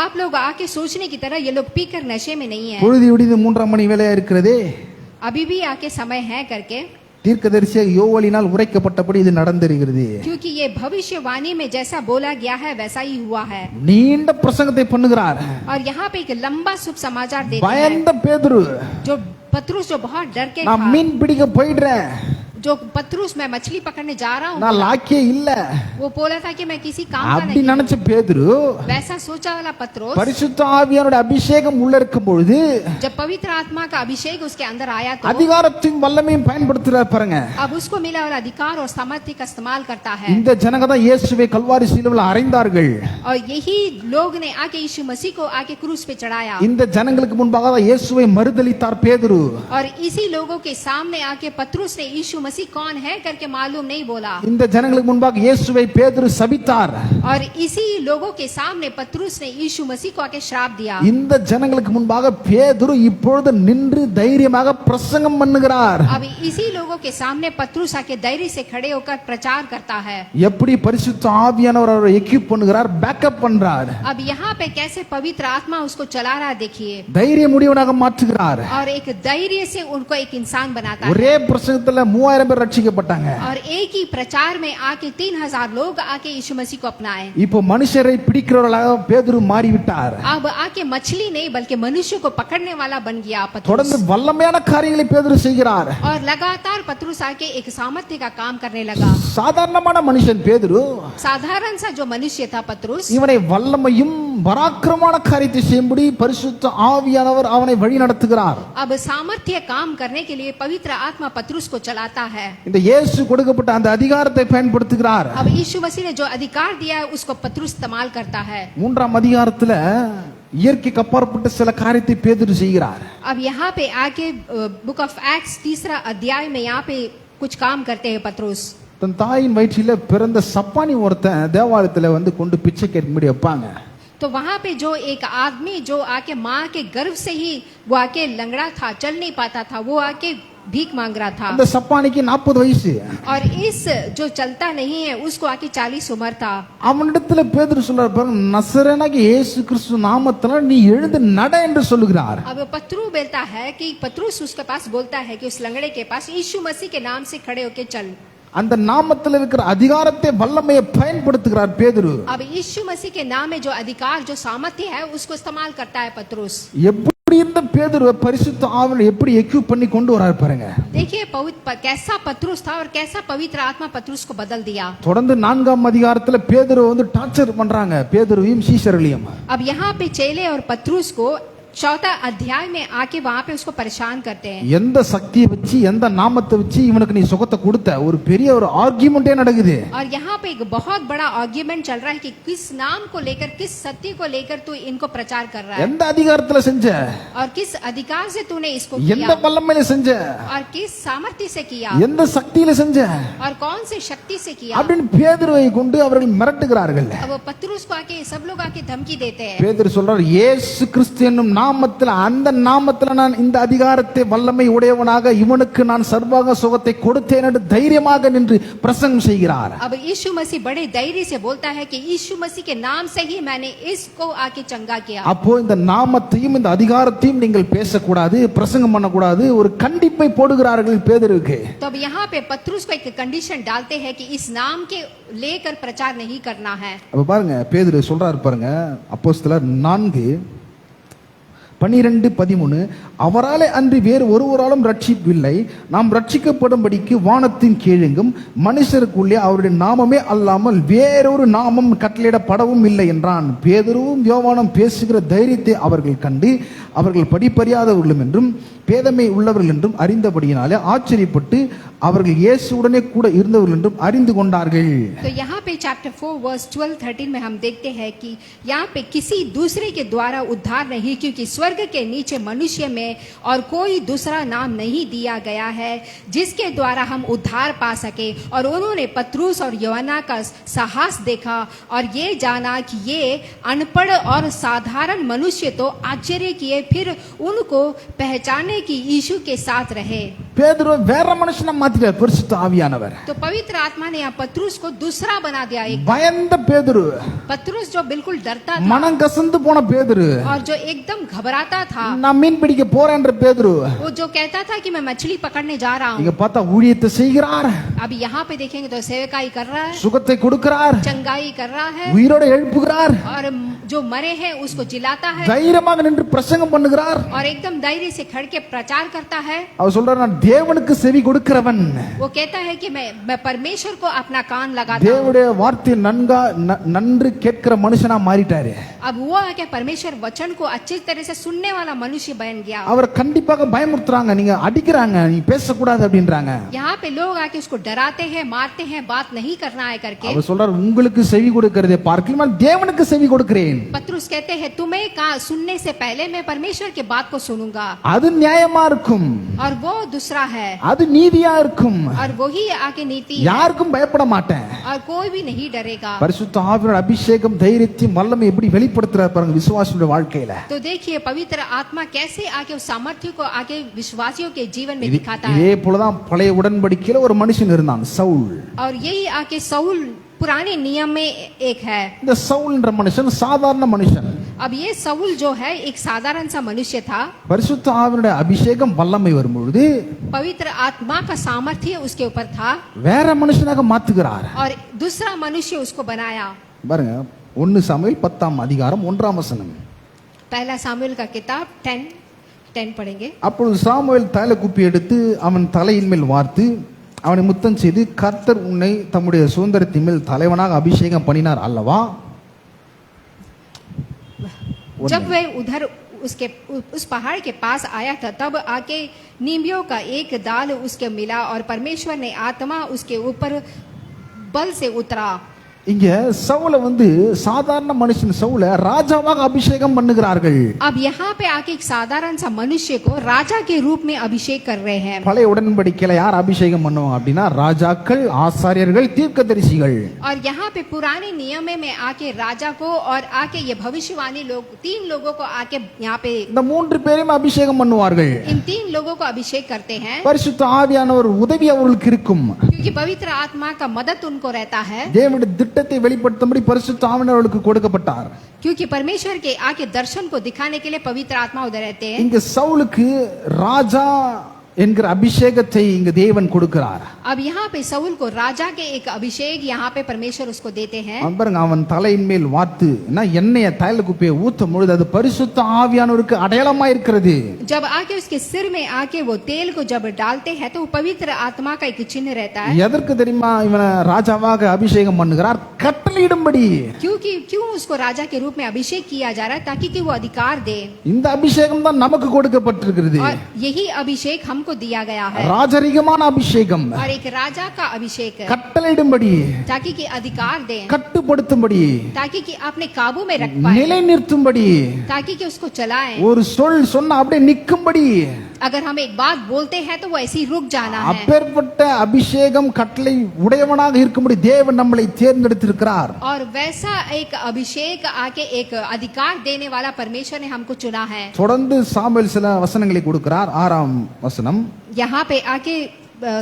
आप लोग आके सोचने की तरह ये लोग पीकर नशे में नहीं है। பொழுது விடிந்து 3ஆம் மணி வேளையா இருக்கிறதே। अभी भी आके समय है करके தீர்க்கதரிசியாக யோவேலினால் உரைக்கப்பட்டபடி இது நடந்திருக்கிறது। क्योंकि ये भविष्यवाणी में जैसा बोला गया है वैसा ही हुआ है। நீண்ட பிரசங்கத்தை பண்ணுகிறார்। और यहाँ पे एक लंबा शुभ समाचार देते हैं। பயந்த பேதுரு, जो पत्रुस जो बहुत डर के நான் மீன் பிடிக்க போயிடுறேன், जो पत्रुस मैं मछली पकड़ने जा रहा हूँ, நான் லாக்கியே இல்ல, वो बोला था कि मैं किसी काम का அப்படி नहीं நினைச்ச பேதுரு वैसा सोचा वाला पत्रुस பரிசுத்த ஆவியானோட அபிஷேகம் உள்ள இருக்கும் பொழுது जब पवित्र आत्मा का अभिषेक उसके अंदर आया तो அதிகாரத்தையும் வல்லமையும் பயன்படுத்துறார் பாருங்க। अब उसको मिला वाला अधिकार और सामर्थ्य का इस्तेमाल करता है। இந்த ஜனங்க தான் இயேசுவை கல்வாரி சிலுவையில் அறைந்தார்கள்। और यही लोग ने आके यीशु मसीह को आके क्रूस पे चढ़ाया। இந்த ஜனங்களுக்கு முன்பாக தான் இயேசுவை மறுதலித்தார் பேதுரு। और इसी लोगों के सामने आके पत्रुस ने यीशु मसीह मसीह कौन है करके मालूम नहीं बोला। இந்த ஜனங்களுக்கு முன்பாக இயேசுவை பேதுரு சபித்தார். और इसी लोगों के सामने पतरुस ने यीशु मसीह को आके श्राप दिया। இந்த ஜனங்களுக்கு முன்பாக பேதுரு இப்பொழுது நின்று தைரியமாக பிரசங்கம் பண்ணுகிறார். अब इसी लोगों के सामने पतरुस आके धैर्य से खड़े होकर प्रचार करता है। எப்படி பரிசுத்த ஆவியானவர் அவரை எக்யூப் பண்ணுகிறார், பேக்கப் பண்றார். अब यहाँ पे कैसे पवित्र आत्मा उसको चला रहा है देखिए, தைரியம் உடையவனாக மாற்றுகிறார். और एक धैर्य से उनको एक इंसान बनाता है। ஒரே பிரசங்கத்துல 3000 பேர் ரட்சிக்கப்பட்டாங்க. और एक ही प्रचार में आके 3000 लोग आके यीशु मसीह को अपनाए। இப்போ மனுஷரை பிடிக்கிறவர்களாக பேதுரு மாறிவிட்டார். अब आके मछली नहीं बल्कि मनुष्य को पकड़ने वाला बन गया पतरुस। தொடர்ந்து வல்லமையான காரியங்களை பேதுரு செய்கிறார். और लगातार पतरुस आके एक सामर्थ्य का काम करने लगा। சாதாரணமான மனுஷன் பேதுரு, साधारण सा जो मनुष्य था पतरुस, இவனை வல்லமையும் பராக்கிரமான காரியத்தை செய்யும்படி பரிசுத்த ஆவியானவர் அவனை வழி நடத்துகிறார். अब सामर्थ्य काम करने के लिए पवित्र आत्मा पतरुस को चलाता है। இந்த இயேசு கொடுக்கப்பட்ட அந்த அதிகாரத்தை பயன்படுத்துகிறார். अब यीशु मसीह ने जो अधिकार दिया है उसको पतरुस इस्तेमाल करता है। 3ஆம் அதிகாரத்துல இயற்கைக்கு அப்பாற்பட்ட சில காரியத்தை பேதுரு செய்கிறார். अब यहाँ पे आके बुक ऑफ एक्ट्स 3 अध्याय में यहाँ पे कुछ काम करते हैं पतरुस। தன் தாயின் வயிற்றில பிறந்த சப்பானி ஒருத்தன் தேவாலயத்துல வந்து கொண்டு பிச்சை கேட்கும்படி வைப்பாங்க. तो वहां पे जो एक आदमी जो आके माँ के गर्भ से ही वो आके लंगड़ा था, चल नहीं पाता था, वो आके भीख मांग रहा था। அந்த சப்பானிக்கு 40 வயசு. और इस जो चलता नहीं है उसको आके 40 उम्र था। அவனிடத்துல பேதுரு சொல்றார், பாருங்க, நசரேனாகிய இயேசு கிறிஸ்து நாமத்தினால நீ எழுந்து நட என்று சொல்லுகிறார். अब पतरू बोलता है कि पतरुस उसके पास बोलता है कि उस लंगड़े के पास यीशु मसीह के नाम से खड़े होके चल। அந்த நாமத்தில் இருக்கிற அதிகாரத்தை வல்லமையை பயன்படுத்துகிறார் பேதுரு. अब यीशु मसीह के नाम में जो अधिकार जो सामर्थ्य है उसको इस्तेमाल करता है पतरुस। எப்படி இந்த பேதுரு பரிசுத்த ஆவியை எப்படி எக்யூப் பண்ணி கொண்டு வரார் பாருங்க. देखिए कैसा पतरुस था और कैसा पवित्र आत्मा पतरुस को बदल दिया। தொடர்ந்து 4ஆம் அதிகாரத்துல பேதுரு வந்து டார்ச்சர் பண்றாங்க, பேதுருவையும் சீஷர்களையும். अब यहाँ पे चेले और पतरुस को 4 अध्याय में आके वहां पे उसको परेशान करते हैं। எந்த சக்தியை வச்சு எந்த நாமத்தை வச்சு இவனுக்கு நீ சுகத்தை கொடுத்த ஒரு பெரிய ஒரு ஆர்கியூமெண்டே நடக்குது. और यहाँ पे एक बहुत बड़ा आर्ग्यूमेंट चल रहा है कि किस नाम को लेकर, किस सत्य को लेकर तू इनको प्रचार कर रहा है, எந்த அதிகாரத்துல செஞ்ச, और किस अधिकार से तूने इसको எந்த किया, வல்லமையில செஞ்ச, और किस सामर्थ्य से किया, எந்த சக்தியில செஞ்ச और कौन से शक्ति से किया। அப்படின்னு பேதுருவை கொண்டு அவர்கள் மிரட்டுகிறார்கள். अब वो पतरुस को आके सब लोग आके धमकी देते हैं। பேதுரு சொல்றார், இயேசு கிறிஸ்து என்னும் நாமத்தில், அந்த நாமத்தில் நான் இந்த அதிகாரத்தை வல்லமை உடையவனாக இவனுக்கு நான் சர்வாக சுகத்தை கொடுத்தேன் என்று தைரியமாக நின்று பிரசங்கம் செய்கிறார். अब यीशु मसीह बड़े धैर्य से बोलता है कि यीशु मसीह के नाम से ही मैंने इसको आके चंगा किया। அப்போ இந்த நாமத்தையும் இந்த அதிகாரத்தையும் நீங்கள் பேசக்கூடாது, பிரசங்கம் பண்ணக்கூடாது, ஒரு கண்டிப்பை போடுகிறார்கள் பேதுருவுக்கு. तो अब यहाँ पे पतरुस को एक कंडीशन डालते हैं कि इस नाम के लेकर प्रचार नहीं करना है। அப்ப பாருங்க பேதுரு சொல்றாரு பாருங்க, அப்போஸ்தலர் 4:12-13, அவராலே அன்றி வேறு ஒருவராலும் ரட்சிப்பில்லை, நாம் ரட்சிக்கப்படும்படிக்கு வானத்தின் கீழெங்கும் மனுஷருக்குள்ளே அவருடைய நாமமே அல்லாமல் வேறொரு நாமம் கட்டளையிடப்படவும் இல்லை என்றான். பேதுருவும் யோவானும் பேசுகிற தைரியத்தை அவர்கள் கண்டு அவர்கள் படிப்பறியாதவர்களும் என்றும் பேதமை உள்ளவர்கள் என்றும் அறிந்தபடியினாலே ஆச்சரியப்பட்டு அவர்கள் இயேசுவுடனே கூட இருந்தவர்கள் என்றும் அறிந்து கொண்டார்கள். तो यहाँ पे चैप्टर 4 वर्स 12-13 में हम देखते हैं कि यहाँ पे किसी दूसरे के द्वारा उद्धार नहीं, क्योंकि स्वर्ग के नीचे मनुष्य में और कोई दूसरा नाम नहीं दिया गया है जिसके द्वारा हम उद्धार पा सके। और उन्होंने पतरुस और यूहन्ना का साहस देखा और ये जाना कि ये अनपढ़ और साधारण मनुष्य तो आश्चर्य किए, फिर उनको पहचाने कि यीशु के साथ रहे। பேதுரு வேற மனுஷனா மாத்திட்டார் பரிசுத்த ஆவியானவர். तो पवित्र आत्मा ने यहाँ पतरुस को दूसरा बना दिया। एक பயந்த பேதுரு, पतरुस जो बिल्कुल डरता था மனம் கசந்து போன பேதுரு, और जो एकदम घबराता था, நான் மீன் பிடிக்க போறேன்ற பேதுரு, वो जो कहता था कि मैं मछली पकड़ने जा रहा இங்க हूँ, பார்த்தா ஊழியத்தை செய்கிறார், अब यहाँ पे देखेंगे तो सेवकाई कर रहा है, சுகத்தை கொடுக்கிறார், चंगाई कर रहा है, உயிரோட எழுப்புகிறார், और जो मरे हैं उसको जिलाता है, தைரியமாக நின்று பிரசங்கம் பண்ணுகிறார். और एकदम धैर्य से खड़ के प्रचार करता है। அவர் சொல்றார், நான் தேவனுக்கு செவி கொடுக்கிறவன், वो कहता है कि मैं परमेश्वर को अपना कान लगाता हूँ। தேவனுடைய வார்த்தையை நன்று கேட்கிற மனுஷனா மாறிட்டாரு. अब वो आके परमेश्वर वचन को अच्छी तरह से सुनने वाला मनुष्य बन गया। அவர் கண்டிப்பாக பயமுறுத்துறாங்க, நீங்க அடிக்கிறாங்க, நீ பேசக்கூடாது அப்படின்றாங்க. यहाँ पे लोग आके उसको डराते हैं, मारते हैं, बात नहीं करना है करके। அவர் சொல்றார், உங்களுக்கு செவி கொடுக்கிறதை பார்க்கலாம் நான் தேவனுக்கு செவி கொடுக்கிறேன்। கேட்பேன். पत्रुस कहते हैं तुम्हें कहा सुनने से पहले मैं परमेश्वर के बात को सुनूंगा, அது நியாயமா இருக்கும், और वो दूसरा है, அது நீதியா இருக்கும். और वही आके नीति है, யாருக்கும் பயப்பட மாட்டேன். और कोई भी नहीं डरेगा. பரிசுத்த ஆவியோட அபிஷேகம் தைரியத்தையும் வல்லமை எப்படி வெளிப்படுத்துறார் பாருங்க விசுவாசியோட வாழ்க்கையில. तो देखिए पवित्र आत्मा कैसे आके उस सामर्थ्य को आके विश्वासियों के जीवन में दिखाता இதே है. போலதான் பழைய உடன்படிக்கையில ஒரு மனுஷன் இருந்தான் சவுல். और यही आके सऊल पुराने नियम में एक है. இந்த சவுல்ன்ற மனுஷன் சாதாரண மனுஷன். अब ये सऊल जो है एक साधारण सा मनुष्य था. பரிசுத்த ஆவியோட அபிஷேகம் வல்லமை வரும்பொழுது पवित्र आत्मा का सामर्थ्य उसके ऊपर था, வேற மனுஷனாக மாத்துகிறார். और दूसरा मनुष्य उसको बनाया. பாருங்க 1 சாமுவேல் 10ஆம் அதிகாரம் 1ஆம் வசனம். पहला सामुएल का किताब 10 पढ़ेंगे. அப்பொழுது சாமுவேல் தைல குப்பி எடுத்து அவன் தலையின் மேல் வார்த்து அவனை முத்தம் செய்து கர்த்தர் உன்னை தம்முடைய சுதந்திரத்தின் மேல் தலைவனாக அபிஷேகம் பண்ணினார் அல்லவா. जब वे उधर उसके उस पहाड़ के पास आया था, तब आके नींबियों का एक दाल उसके मिला, और परमेश्वर ने आत्मा उसके ऊपर बल से उतरा. இங்க சவுல சாதாரண மனுஷன் சவுல ராஜாவாக அபிஷேகம் பண்ணுகிறார்கள். अब यहाँ पे आके एक साधारण सा मनुष्य को राजा के रूप में अभिषेक कर रहे हैं. பழைய உடன்படிக்கையில யார் அபிஷேகம் பண்ணுவாங்க அப்படின்னா ராஜாக்கள், ஆசாரியர்கள், தீர்க்கதரிசிகள். और यहाँ पे पुराने नियम में आके राजा को और आके ये भविष्यवाणी लोग 3 लोगों को आके यहाँ पे இந்த 3 பேரையும் அபிஷேகம் பண்ணுவார்கள். इन 3 लोगों को अभिषेक करते हैं, பரிசுத்த ஆவியானவர் உதவி அவர்களுக்கு இருக்கும். क्योंकि पवित्र आत्मा का मदद उनको रहता है. தேவனுடைய திட்டத்தை வெளிப்படுத்தும்படி பரிசுத்த ஆவியானவர் அவர்களுக்கு கொடுக்கப்பட்டார். क्योंकि परमेश्वर के आके दर्शन को दिखाने के लिए पवित्र आत्मा उधर रहते हैं. இங்க சவுலுக்கு ராஜா என்கிற அபிஷேகத்தை இங்க தேவன் கொடுக்கிறார். अब यहाँ पे सऊल को राजा के एक अभिषेक यहाँ पे परमेश्वर उसको देते हैं. பாருங்க அவன் தலையின் மேல் வாத்து எண்ணெய தைல குப்பையை ஊத்தும் பொழுது அது பரிசுத்த ஆவியானவருக்கு அடையாளமா இருக்கிறது. जब आके उसके सिर में आके वो तेल को जब डालते हैं तो वो पवित्र आत्मा का एक चिन्ह रहता है. எதற்கு தெரியுமா இவனை ராஜாவாக அபிஷேகம் பண்ணுகிறார்? கட்டளையிடும்படி. क्यों उसको राजा के रूप में अभिषेक किया जा रहा है? ताकि कि वो अधिकार दे. இந்த அபிஷேகம் தான் நமக்கு கொடுக்கப்பட்டிருக்கிறது. और यही अभिषेक हमको दिया गया है. ராஜரிகமான அபிஷேகம். और एक राजा का अभिषेक है, கட்டளையிடும்படி, ताकि कि अधिकार दे, கட்டுப்படுத்தும்படி, ताकि कि अपने काबू में रख पाए, நிலை நிறுத்தும்படி, ताकि कि उसको चलाए. ஒரு சொல் சொன்னா அப்படியே நிக்கும்படி. अगर हम एक बात बोलते हैं तो वो ऐसे ही रुक जाना है. அப்பேற்பட்ட அபிஷேகம் கட்டளை உடையவனாக இருக்கும்படி தேவன் நம்மளை தேர்ந்தெடுத்திருக்கிறார். और वैसा एक अभिषेक आके एक अधिकार देने वाला परमेश्वर ने हमको चुना है. தொடர்ந்து சாமுவேல் சில வசனங்களை கொடுக்கிறார். 6ஆம் வசனம். यहाँ पे आके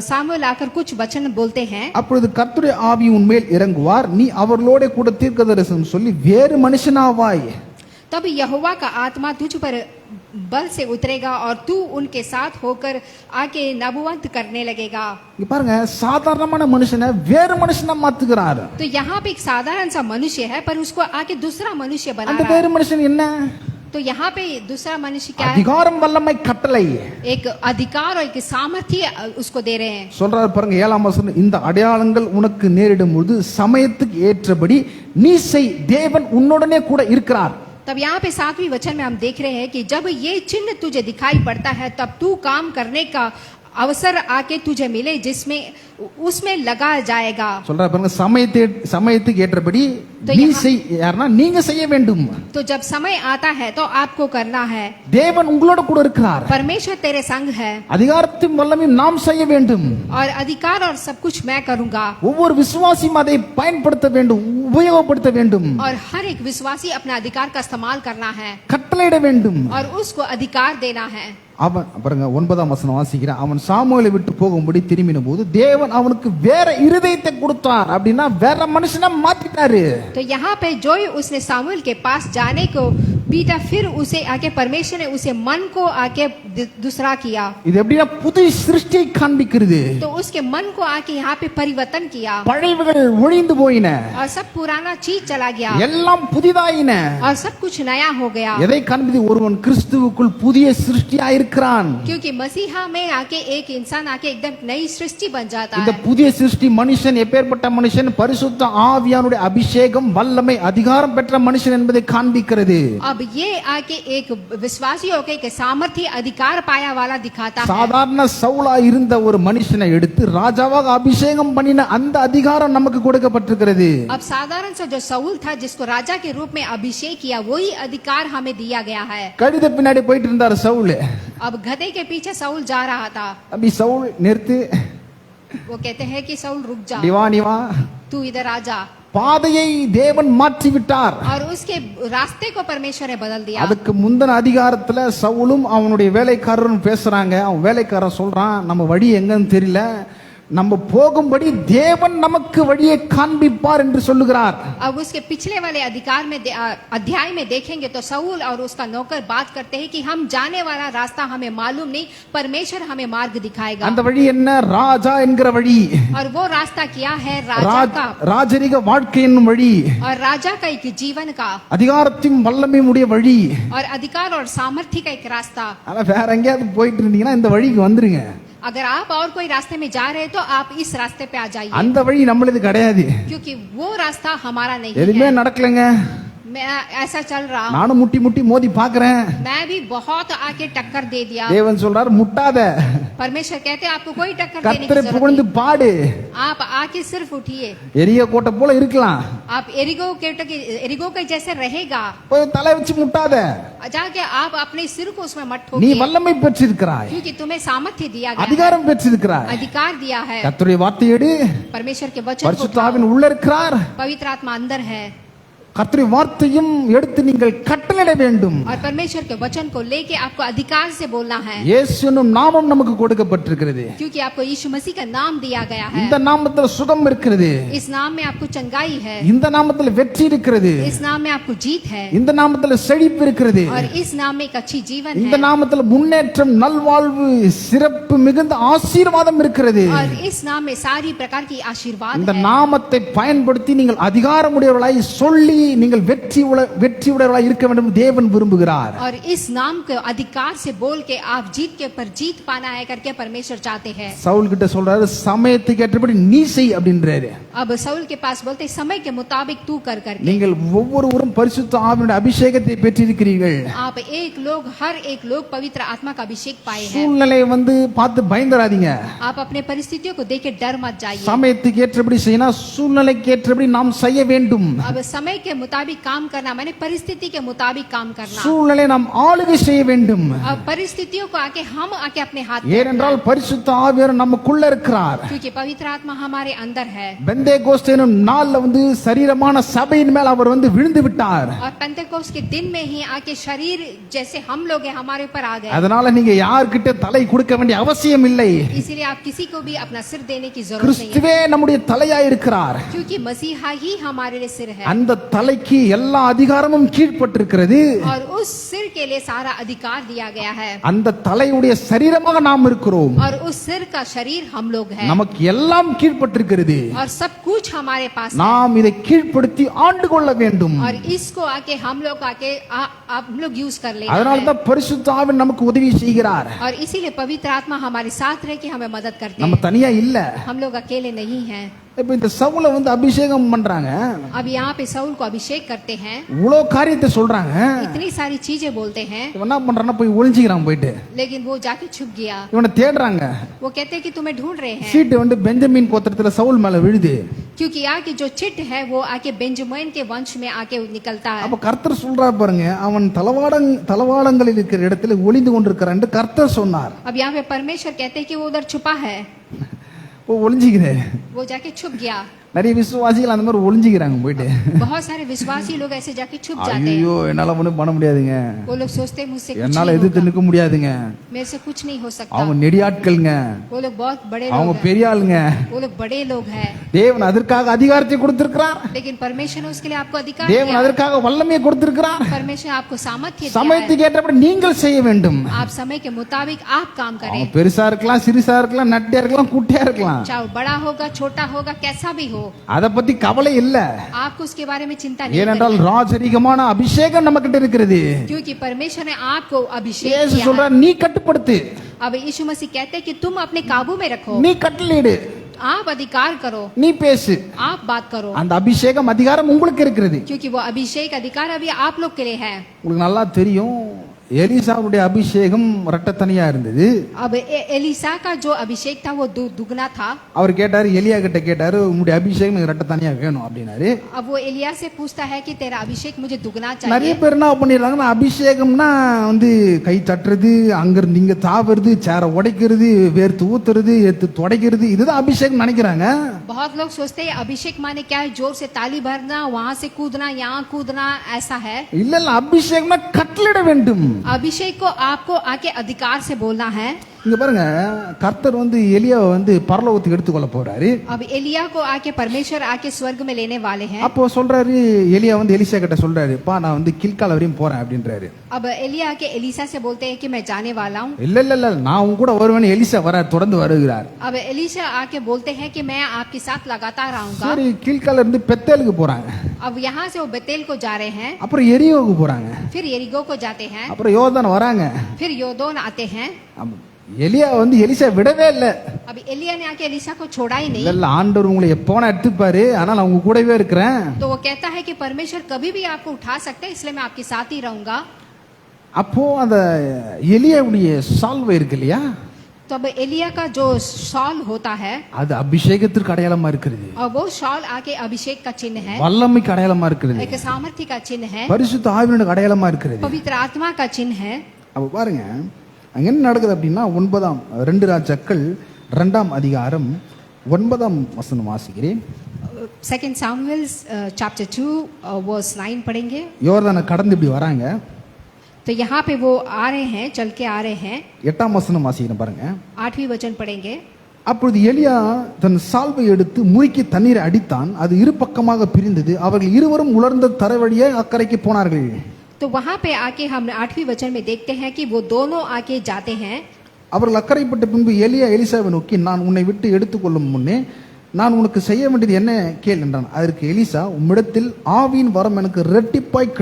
सामुएल आकर कुछ वचन बोलते हैं. அப்பொழுது கர்த்தருடைய ஆவி உன்மேல் இறங்குவார், நீ அவர்களோட கூட தீர்க்கதரிசனம் சொல்லி வேறு மனுஷனாவாய். तब यहोवा का आत्मा तुझ पर बल से उतरेगा और तू उनके साथ होकर आके नबुवत करने लगेगा. இங்க பாருங்க சாதாரணமான மனுஷனை வேறு மனுஷனா மாத்துகிறார். तो यहाँ पे एक साधारण सा मनुष्य है, पर उसको आके दूसरा मनुष्य बना அந்த रहा வேறு है. மனுஷன் என்ன? तो यहाँ पे दूसरा मनुष्य क्या है? அதிகாரம், வல்லமை, கட்டளை. एक अधिकार और एक सामर्थ्य उसको दे रहे हैं. சொல்றாரு பாருங்க 7ஆம் வசனம். இந்த அடையாளங்கள் உனக்கு நேரிடும் பொழுது சமயத்துக்கு ஏற்றபடி நீ செய், தேவன் உன்னுடனே கூட இருக்கிறார். तब यहाँ पे 7वें वचन में हम देख रहे हैं कि जब ये चिन्ह तुझे दिखाई पड़ता है तब तू काम करने का अवसर आके तुझे मिले, जिसमें उसमें लगा जाएगा. சொல்றாரு பாருங்க சமயத்துக்கு ஏற்றபடி तो நீ यहाँ- செய், யாருன்னா நீங்க செய்ய வேண்டும். तो जब समय आता है तो आपको करना है. தேவன் உங்களோட கூட இருக்கிறார். परमेश्वर तेरे संग है, அதிகாரத்தையும் வல்லமையும் நாம் செய்ய வேண்டும். और अधिकार और सब कुछ मैं करूंगा. ஒவ்வொரு விசுவாசியும் அதை பயன்படுத்த வேண்டும், உபயோகப்படுத்த வேண்டும், और हर एक विश्वासी अपना अधिकार का इस्तेमाल करना है கட்டளையிட வேண்டும். और उसको अधिकार देना है. அவன் பாருங்க 9ஆம் வசனம் வாசிக்கிறேன். அவன் சாமுவேலை விட்டு போகும்படி திரும்பின போது தேவன் அவனுக்கு வேற இருதயத்தை கொடுத்தார். அப்படின்னா வேற மனுஷனா மாத்திட்டாரு. तो यहाँ पे जो उसने सामुएल के पास जाने को पीटा, फिर उसे आके परमेश्वर ने उसे मन को आके दूसरा किया. இது எப்படின்னா புது சிருஷ்டியை காண்பிக்கிறது. तो उसके मन को आके यहाँ पे परिवर्तन किया பழையவைகள் ஒழிந்து போயின, और सब पुराना चीज चला गया எல்லாம் புதிதாயின. और सब कुछ नया हो गया. எதை காண்பிது? ஒருவன் கிறிஸ்துவுக்குள் புதிய சிருஷ்டியா இருக்கிறான். क्योंकि मसीहा में आके एक इंसान आके एकदम नई सृष्टि बन जाता இந்த है. புதிய சிருஷ்டி மனுஷன் எப்பேற்பட்ட மனுஷன்? பரிசுத்த ஆவியானுடைய அபிஷேகம், வல்லமை, அதிகாரம் பெற்ற மனுஷன் என்பதை காண்பிக்கிறது. अब ये आके एक विश्वासियों के एक सामर्थ्य अधिकार पाया वाला दिखाता है। சாதாரண சவுலா இருந்த ஒரு மனுஷனை எடுத்து ராஜாவாக அபிஷேகம் பண்ணின அந்த அதிகாரம் நமக்கு கொடுக்கப்பட்டிருக்கிறது. अब साधारण सा जो सऊल था जिसको राजा के रूप में अभिषेक किया वही अधिकार हमें दिया गया है। கழுதை பின்னாடி போயிட்டு இருந்தார் சவுல். अब गधे के पीछे सऊल जा रहा था। அபி சவுல் நிறுத்து, वो कहते हैं कि सऊल रुक जा, நீ வா, तू इधर आ जा। பாதையை தேவன் மாற்றி விட்டார். और उसके रास्ते को परमेश्वर ने बदल दिया। அதுக்கு முந்தின அதிகாரத்துல சவுலும் அவனுடைய வேலைக்காரரும் பேசுறாங்க. அவன் வேலைக்காரன் சொல்றான், நம்ம வழி எங்கன்னு தெரியல, நம்ம போகும்படி தேவன் நமக்கு வழியை காண்பிப்பார் என்று சொல்லுகிறார். अब उसके पिछले वाले अध्याय में देखेंगे तो सऊल और उसका नौकर बात करते हैं कि हम जाने वाला रास्ता हमें मालूम नहीं, परमेश्वर हमें मार्ग दिखाएगा। அந்த வழி என்ன? ராஜா என்கிற வழி. और वो रास्ता क्या है? राजा का, ராஜரிக வாழ்க்கையின் வழி, और राजा का एक जीवन का, அதிகாரத்தின் வல்லமையும் உடைய வழி, और अधिकार और सामर्थ्य का एक रास्ता। ஆனா வேற எங்கேயாவது போயிட்டு இருந்தீங்கன்னா இந்த வழிக்கு வந்துருங்க. अगर आप और कोई रास्ते में जा रहे हैं तो आप इस रास्ते पे आ जाइए, அந்த வழி நம்மளுது கிடையாது. क्योंकि वो रास्ता हमारा नहीं எதுவுமே है। நடக்கலங்க. मैं ऐसा चल रहा हूँ, நானும் முட்டி முட்டி மோதி பாக்குறேன். मैं भी बहुत आके टक्कर दे दिया। தேவன் சொல்றார், முட்டாத, परमेश्वर कहते हैं आपको कोई टक्कर देने की கர்த்தரை जरूरत புகழ்ந்து नहीं, பாடு. आप आके सिर्फ उठिए। எரிய கோட்டை போல இருக்கலாம், आप एरिगो के जैसे रहेगा, போய் தலை வச்சு முட்டாத. जाके आप अपने सिर को उसमें मत நீ ठोकिए, வல்லமை பெற்றிருக்கிறாய், क्योंकि तुम्हें सामर्थ्य दिया गया है, அதிகாரம் பெற்றிருக்கிறாய். अधिकार दिया है। கர்த்தருடைய வார்த்தை எடு, परमेश्वर के वचन को பரிசுத்த उठाओ, ஆவியின் உள்ள இருக்கிறார். पवित्र आत्मा अंदर है, கர்த்தருடைய வார்த்தையும் எடுத்து நீங்கள் கட்டளையிட வேண்டும். और परमेश्वर के वचन को लेके आपको अधिकार से बोलना है, இயேசு என்னும் நாமம் நமக்கு கொடுக்கப்பட்டிருக்கிறது. क्योंकि आपको यीशु मसीह का नाम दिया गया है। இந்த நாமத்தில் சுகம் இருக்கிறது, इस नाम में आपको चंगाई है, இந்த நாமத்தில் வெற்றி இருக்கிறது, इस नाम में आपको जीत है, இந்த நாமத்தில் செழிப்பு இருக்கிறது, और इस नाम में एक अच्छी जीवन இந்த है, நாமத்தில் முன்னேற்றம், நல்வாழ்வு, சிறப்பு மிகுந்த ஆசீர்வாதம் இருக்கிறது. और इस नाम में सारी प्रकार की आशीर्वाद இந்த है। நாமத்தை பயன்படுத்தி நீங்கள் அதிகாரமுடையவர்களாய் சொல்லி நீங்கள் வெற்றியுடையவர்களாய் இருக்க வேண்டும் என்று தேவன் விரும்புகிறார். और इस नाम को अधिकार से बोल के आप जीत के ऊपर जीत पाना है करके परमेश्वर चाहते हैं। சவுல் கிட்ட சொல்றாரு, சமயத்துக்கு ஏற்றபடி நீ செய் அப்படின்றாரு. अब सऊल के पास बोलते समय के मुताबिक तू कर करके। நீங்கள் ஒவ்வொருவரும் பரிசுத்த ஆவியினுடைய அபிஷேகத்தை பெற்றிருக்கிறீர்கள். आप हर एक लोग पवित्र आत्मा का अभिषेक पाए हैं। சூழ்நிலையை பார்த்து பயந்துராதீங்க. आप अपने परिस्थितियों को देख के डर मत जाइए। சமயத்துக்கு ஏற்றபடி செய்யனா, சூழ்நிலைக்கு ஏற்றபடி நாம் செய்ய வேண்டும். अब समय के मुताबिक काम करना माने परिस्थिति के मुताबिक काम करना। சூழ்நிலை நாம் ஆளுகை செய்ய வேண்டும். अब परिस्थितियों को हम आके अपने हाथ में ஏனென்றால் பரிசுத்த ஆவியானவர் நமக்குள்ள இருக்கிறார். क्योंकि पवित्र आत्मा हमारे अंदर है। பெந்தேகோஸ்தே என்னும் நாள்ல சரீரமான சபையின் மேல் அவர் விழுந்து விட்டார். और पेंटेकोस्ट के दिन में ही आके शरीर जैसे हम लोग हैं हमारे ऊपर आ गए। அதனால நீங்க யார்கிட்ட தலை கொடுக்க வேண்டிய அவசியம் இல்லை. इसीलिए आप किसी को भी अपना सिर देने की जरूरत नहीं है, கிறிஸ்துவே நம்முடைய தலையாய் இருக்கிறார். क्योंकि मसीहा ही हमारे लिए सिर है, அந்த தலைக்கு எல்லா அதிகாரமும் கீழ்ப்பட்டிருக்கிறது. और उस सिर के लिए सारा अधिकार दिया गया है, அந்த தலையுடைய சரீரமாக நாம் இருக்கிறோம். और उस सिर का शरीर हम लोग हैं, நமக்கு எல்லாம் கீழ்ப்பட்டிருக்கிறது. और सब कुछ हमारे पास है, நாம் இதை கீழ்ப்படுத்தி ஆண்டு கொள்ள வேண்டும். और इसको आके हम लोग यूज कर लेना அதனால है। தான் பரிசுத்த ஆவி நமக்கு உதவி செய்கிறார். और इसीलिए पवित्र आत्मा हमारे साथ रह के हमें मदद करते நம்ம हैं, தனியா இல்ல. हम लोग अकेले नहीं हैं। இப்ப இந்த சவுல அபிஷேகம் பண்றாங்க, अब यहाँ पे सऊल को अभिषेक करते हैं, இவ்வளவு காரியத்தை சொல்றாங்க. इतनी सारी चीजें बोलते हैं, இவன் என்ன பண்றான்னா போய் ஒளிஞ்சிக்கிறான். போயிட்டு लेकिन वो जाके छुप गया। இவனை தேடுறாங்க. वो कहते हैं कि तुम्हें ढूंढ रहे हैं, சீட்டு பெஞ்சமின் கோத்திரத்துல சவுல் மேல விழுது. क्योंकि आके जो चिट है वो आके बेंजामिन के वंश में आके निकलता है। அப்ப கர்த்தர் சொல்றா பாருங்க, அவன் தளவாடங்களில் இருக்கிற இடத்துல ஒளிந்து கொண்டிருக்கிறான் என்று கர்த்தர் சொன்னார். अब यहाँ पे परमेश्वर कहते हैं कि वो उधर छुपा है, ஒளிஞ்சிக்கிறேன். वो जाके छुप गया। நிறைய விசுவாசிகள் அந்த மாதிரி ஒளிஞ்சிக்கிறாங்க போயிட்டு. बहुत सारे विश्वासी लोग ऐसे जाके छुप जाते हैं। ஐயோ என்னால ஒண்ணும் பண்ண முடியாதுங்க, वो लोग सोचते हैं मुझसे कुछ என்னால नहीं எதிர்த்து होगा, நிற்க முடியாதுங்க. मेरे से कुछ नहीं हो सकता। அவங்க நெடியாட்கள்ங்க, वो लोग बहुत बड़े அவங்க लोग हैं, பெரிய ஆளுங்க. वो लोग बड़े लोग हैं, தேவன் அதற்காக அதிகாரத்தை கொடுத்திருக்கிறார். लेकिन परमेश्वर ने उसके लिए आपको अधिकार தேவன் दिया। அதற்காக வல்லமையை கொடுத்திருக்கிறார். परमेश्वर आपको सामर्थ्य दिया है। சமயத்துக்கு ஏற்றபடி நீங்கள் செய்ய வேண்டும். आप समय के मुताबिक आप काम करें, அவன் பெருசா இருக்கலாம், சிறுசா இருக்கலாம், நட்டியா இருக்கலாம், குட்டியா இருக்கலாம். चाहे बड़ा होगा छोटा होगा कैसा भी हो, அத பத்தி கவலை இல்ல. आपको उसके बारे में चिंता नहीं ஏனென்றால் करनी, ராஜரிகமான அபிஷேகம் நமக்கிட்ட இருக்கிறது. क्योंकि परमेश्वर ने आपको अभिषेक இயேசு किया है। சொல்றார், நீ கட்டுப்படுத்து, अब यीशु मसीह कहते हैं कि तुम अपने काबू में रखो, நீ கட்டளையிடு. आप अधिकार करो, நீ பேசு. आप बात करो, அந்த அபிஷேகம் அதிகாரம் உங்களுக்கு இருக்கிறது. क्योंकि वो अभिषेक अधिकार अभी आप लोग के लिए है। உங்களுக்கு நல்லா தெரியும், எலிசாவுடைய அபிஷேகம் இரட்டத்தனியா இருந்தது. अब एलिसा का जो अभिषेक था वो दुगना था। அவர் கேட்டாரு, எலியா கிட்ட கேட்டாரு, உங்களுடைய அபிஷேகம் எனக்கு இரட்டத்தனியா வேணும் அப்படின்னாரு. अब वो एलिया से पूछता है कि तेरा अभिषेक मुझे दुगना நிறைய चाहिए। பேர் என்ன பண்ணிடுறாங்கன்னா, அபிஷேகம்னா வந்து கை தட்டுறது, அங்கிருந்து இங்க தாவறது, சேர உடைக்கிறது, வேர்த்து ஊத்துறது, எடுத்து துடைக்கிறது, இதுதான் அபிஷேகம் நினைக்கிறாங்க. बहुत लोग सोचते हैं अभिषेक माने क्या है, जोर से ताली भरना, वहाँ से कूदना, यहाँ कूदना, ऐसा है। இல்ல இல்ல, அபிஷேகம்னா கட்டளையிட வேண்டும். अभिषेक को आपको आके अधिकार से बोलना है। இங்க பாருங்க, கர்த்தர் வந்து எலியாவை வந்து பரலோகத்துக்கு எடுத்துக்கொள்ள போறாரு. अब एलिया को आके परमेश्वर आके स्वर्ग में लेने वाले हैं। அப்போ சொல்றாரு, எலியா வந்து எலிசா கிட்ட சொல்றாரு, பா நான் வந்து கில்கால வரையும் போறேன் அப்படின்றாரு. अब एलिया आके एलिसा से बोलते हैं कि मैं जाने वाला हूँ। இல்ல இல்ல இல்ல, நான் உங்க கூட வருவேன்னு எலிசா தொடர்ந்து வருகிறார். अब एलिसा आके बोलते हैं कि मैं आपके साथ लगातार आऊंगा। சரி, கில்கால இருந்து பெத்தேலுக்கு போறாங்க. अब यहाँ से वो बेतेल को जा रहे हैं, அப்புறம் எரியோவுக்கு போறாங்க. फिर यरीगो को जाते हैं, அப்புறம் யோர்தான் வராங்க. फिर योदोन आते हैं। ஆமா. எலியா வந்து எலிசா விடவே இல்ல. अब एलिया ने आके एलिसा को छोड़ा ही இல்ல नहीं। இல்ல, ஆண்டவர் உங்களை எப்போனா எடுத்துப்பாரு, ஆனால் நான் உங்க கூடவே இருக்கிறேன். तो वो कहता है कि परमेश्वर कभी भी आपको उठा सकते हैं, इसलिए मैं आपके साथ ही रहूंगा। அப்போ அந்த எலியாவுடைய சால்வை இருக்கு இல்லையா, तो अब एलिया का जो शॉल होता है, அது அபிஷேகத்திற்கு அடையாளமா இருக்கிறது, और वो शॉल आके अभिषेक का चिन्ह है, வல்லமைக்கு அடையாளமா இருக்கிறது, एक सामर्थ्य का चिन्ह है, பரிசுத்த ஆவியினுடைய அடையாளமா இருக்கிறது. पवित्र आत्मा का चिन्ह है। அப்ப பாருங்க, அங்க என்ன நடக்குது அப்படின்னா, 2 ராஜாக்கள் 2ஆம் அதிகாரம் 9ஆம் வசனம் வாசிக்கிறேன். सेकंड सामुएल चैप्टर 2 वर्स 9 पढ़ेंगे। யோர்தானை கடந்து இப்படி வராங்க. तो यहाँ पे वो आ रहे हैं, चल के आ रहे हैं। 8ஆம் வசனம் வாசிக்கிறேன் பாருங்க. 8वीं वचन पढ़ेंगे। அப்பொழுது எலியா தன் சால்வை எடுத்து முறுக்கி தண்ணீரை அடித்தான், அது இரு பக்கமாக பிரிந்தது, அவர்கள் இருவரும் உலர்ந்த தரை வழியே அக்கறைக்கு போனார்கள். तो वहां पे आके हम 8वीं वचन में देखते हैं कि वो दोनों आके जाते हैं। அவர்கள் அக்கறைப்பட்ட பின்பு எலியா எலிசாவை நோக்கி, நான் உன்னை விட்டு எடுத்துக்கொள்ளும் முன்னே நான் உனக்கு செய்ய வேண்டியது என்ன கேள் என்றான். அதற்கு எலிசா, உம்மிடத்தில் ஆவியின் வரம் எனக்கு இரட்டிப்பாய்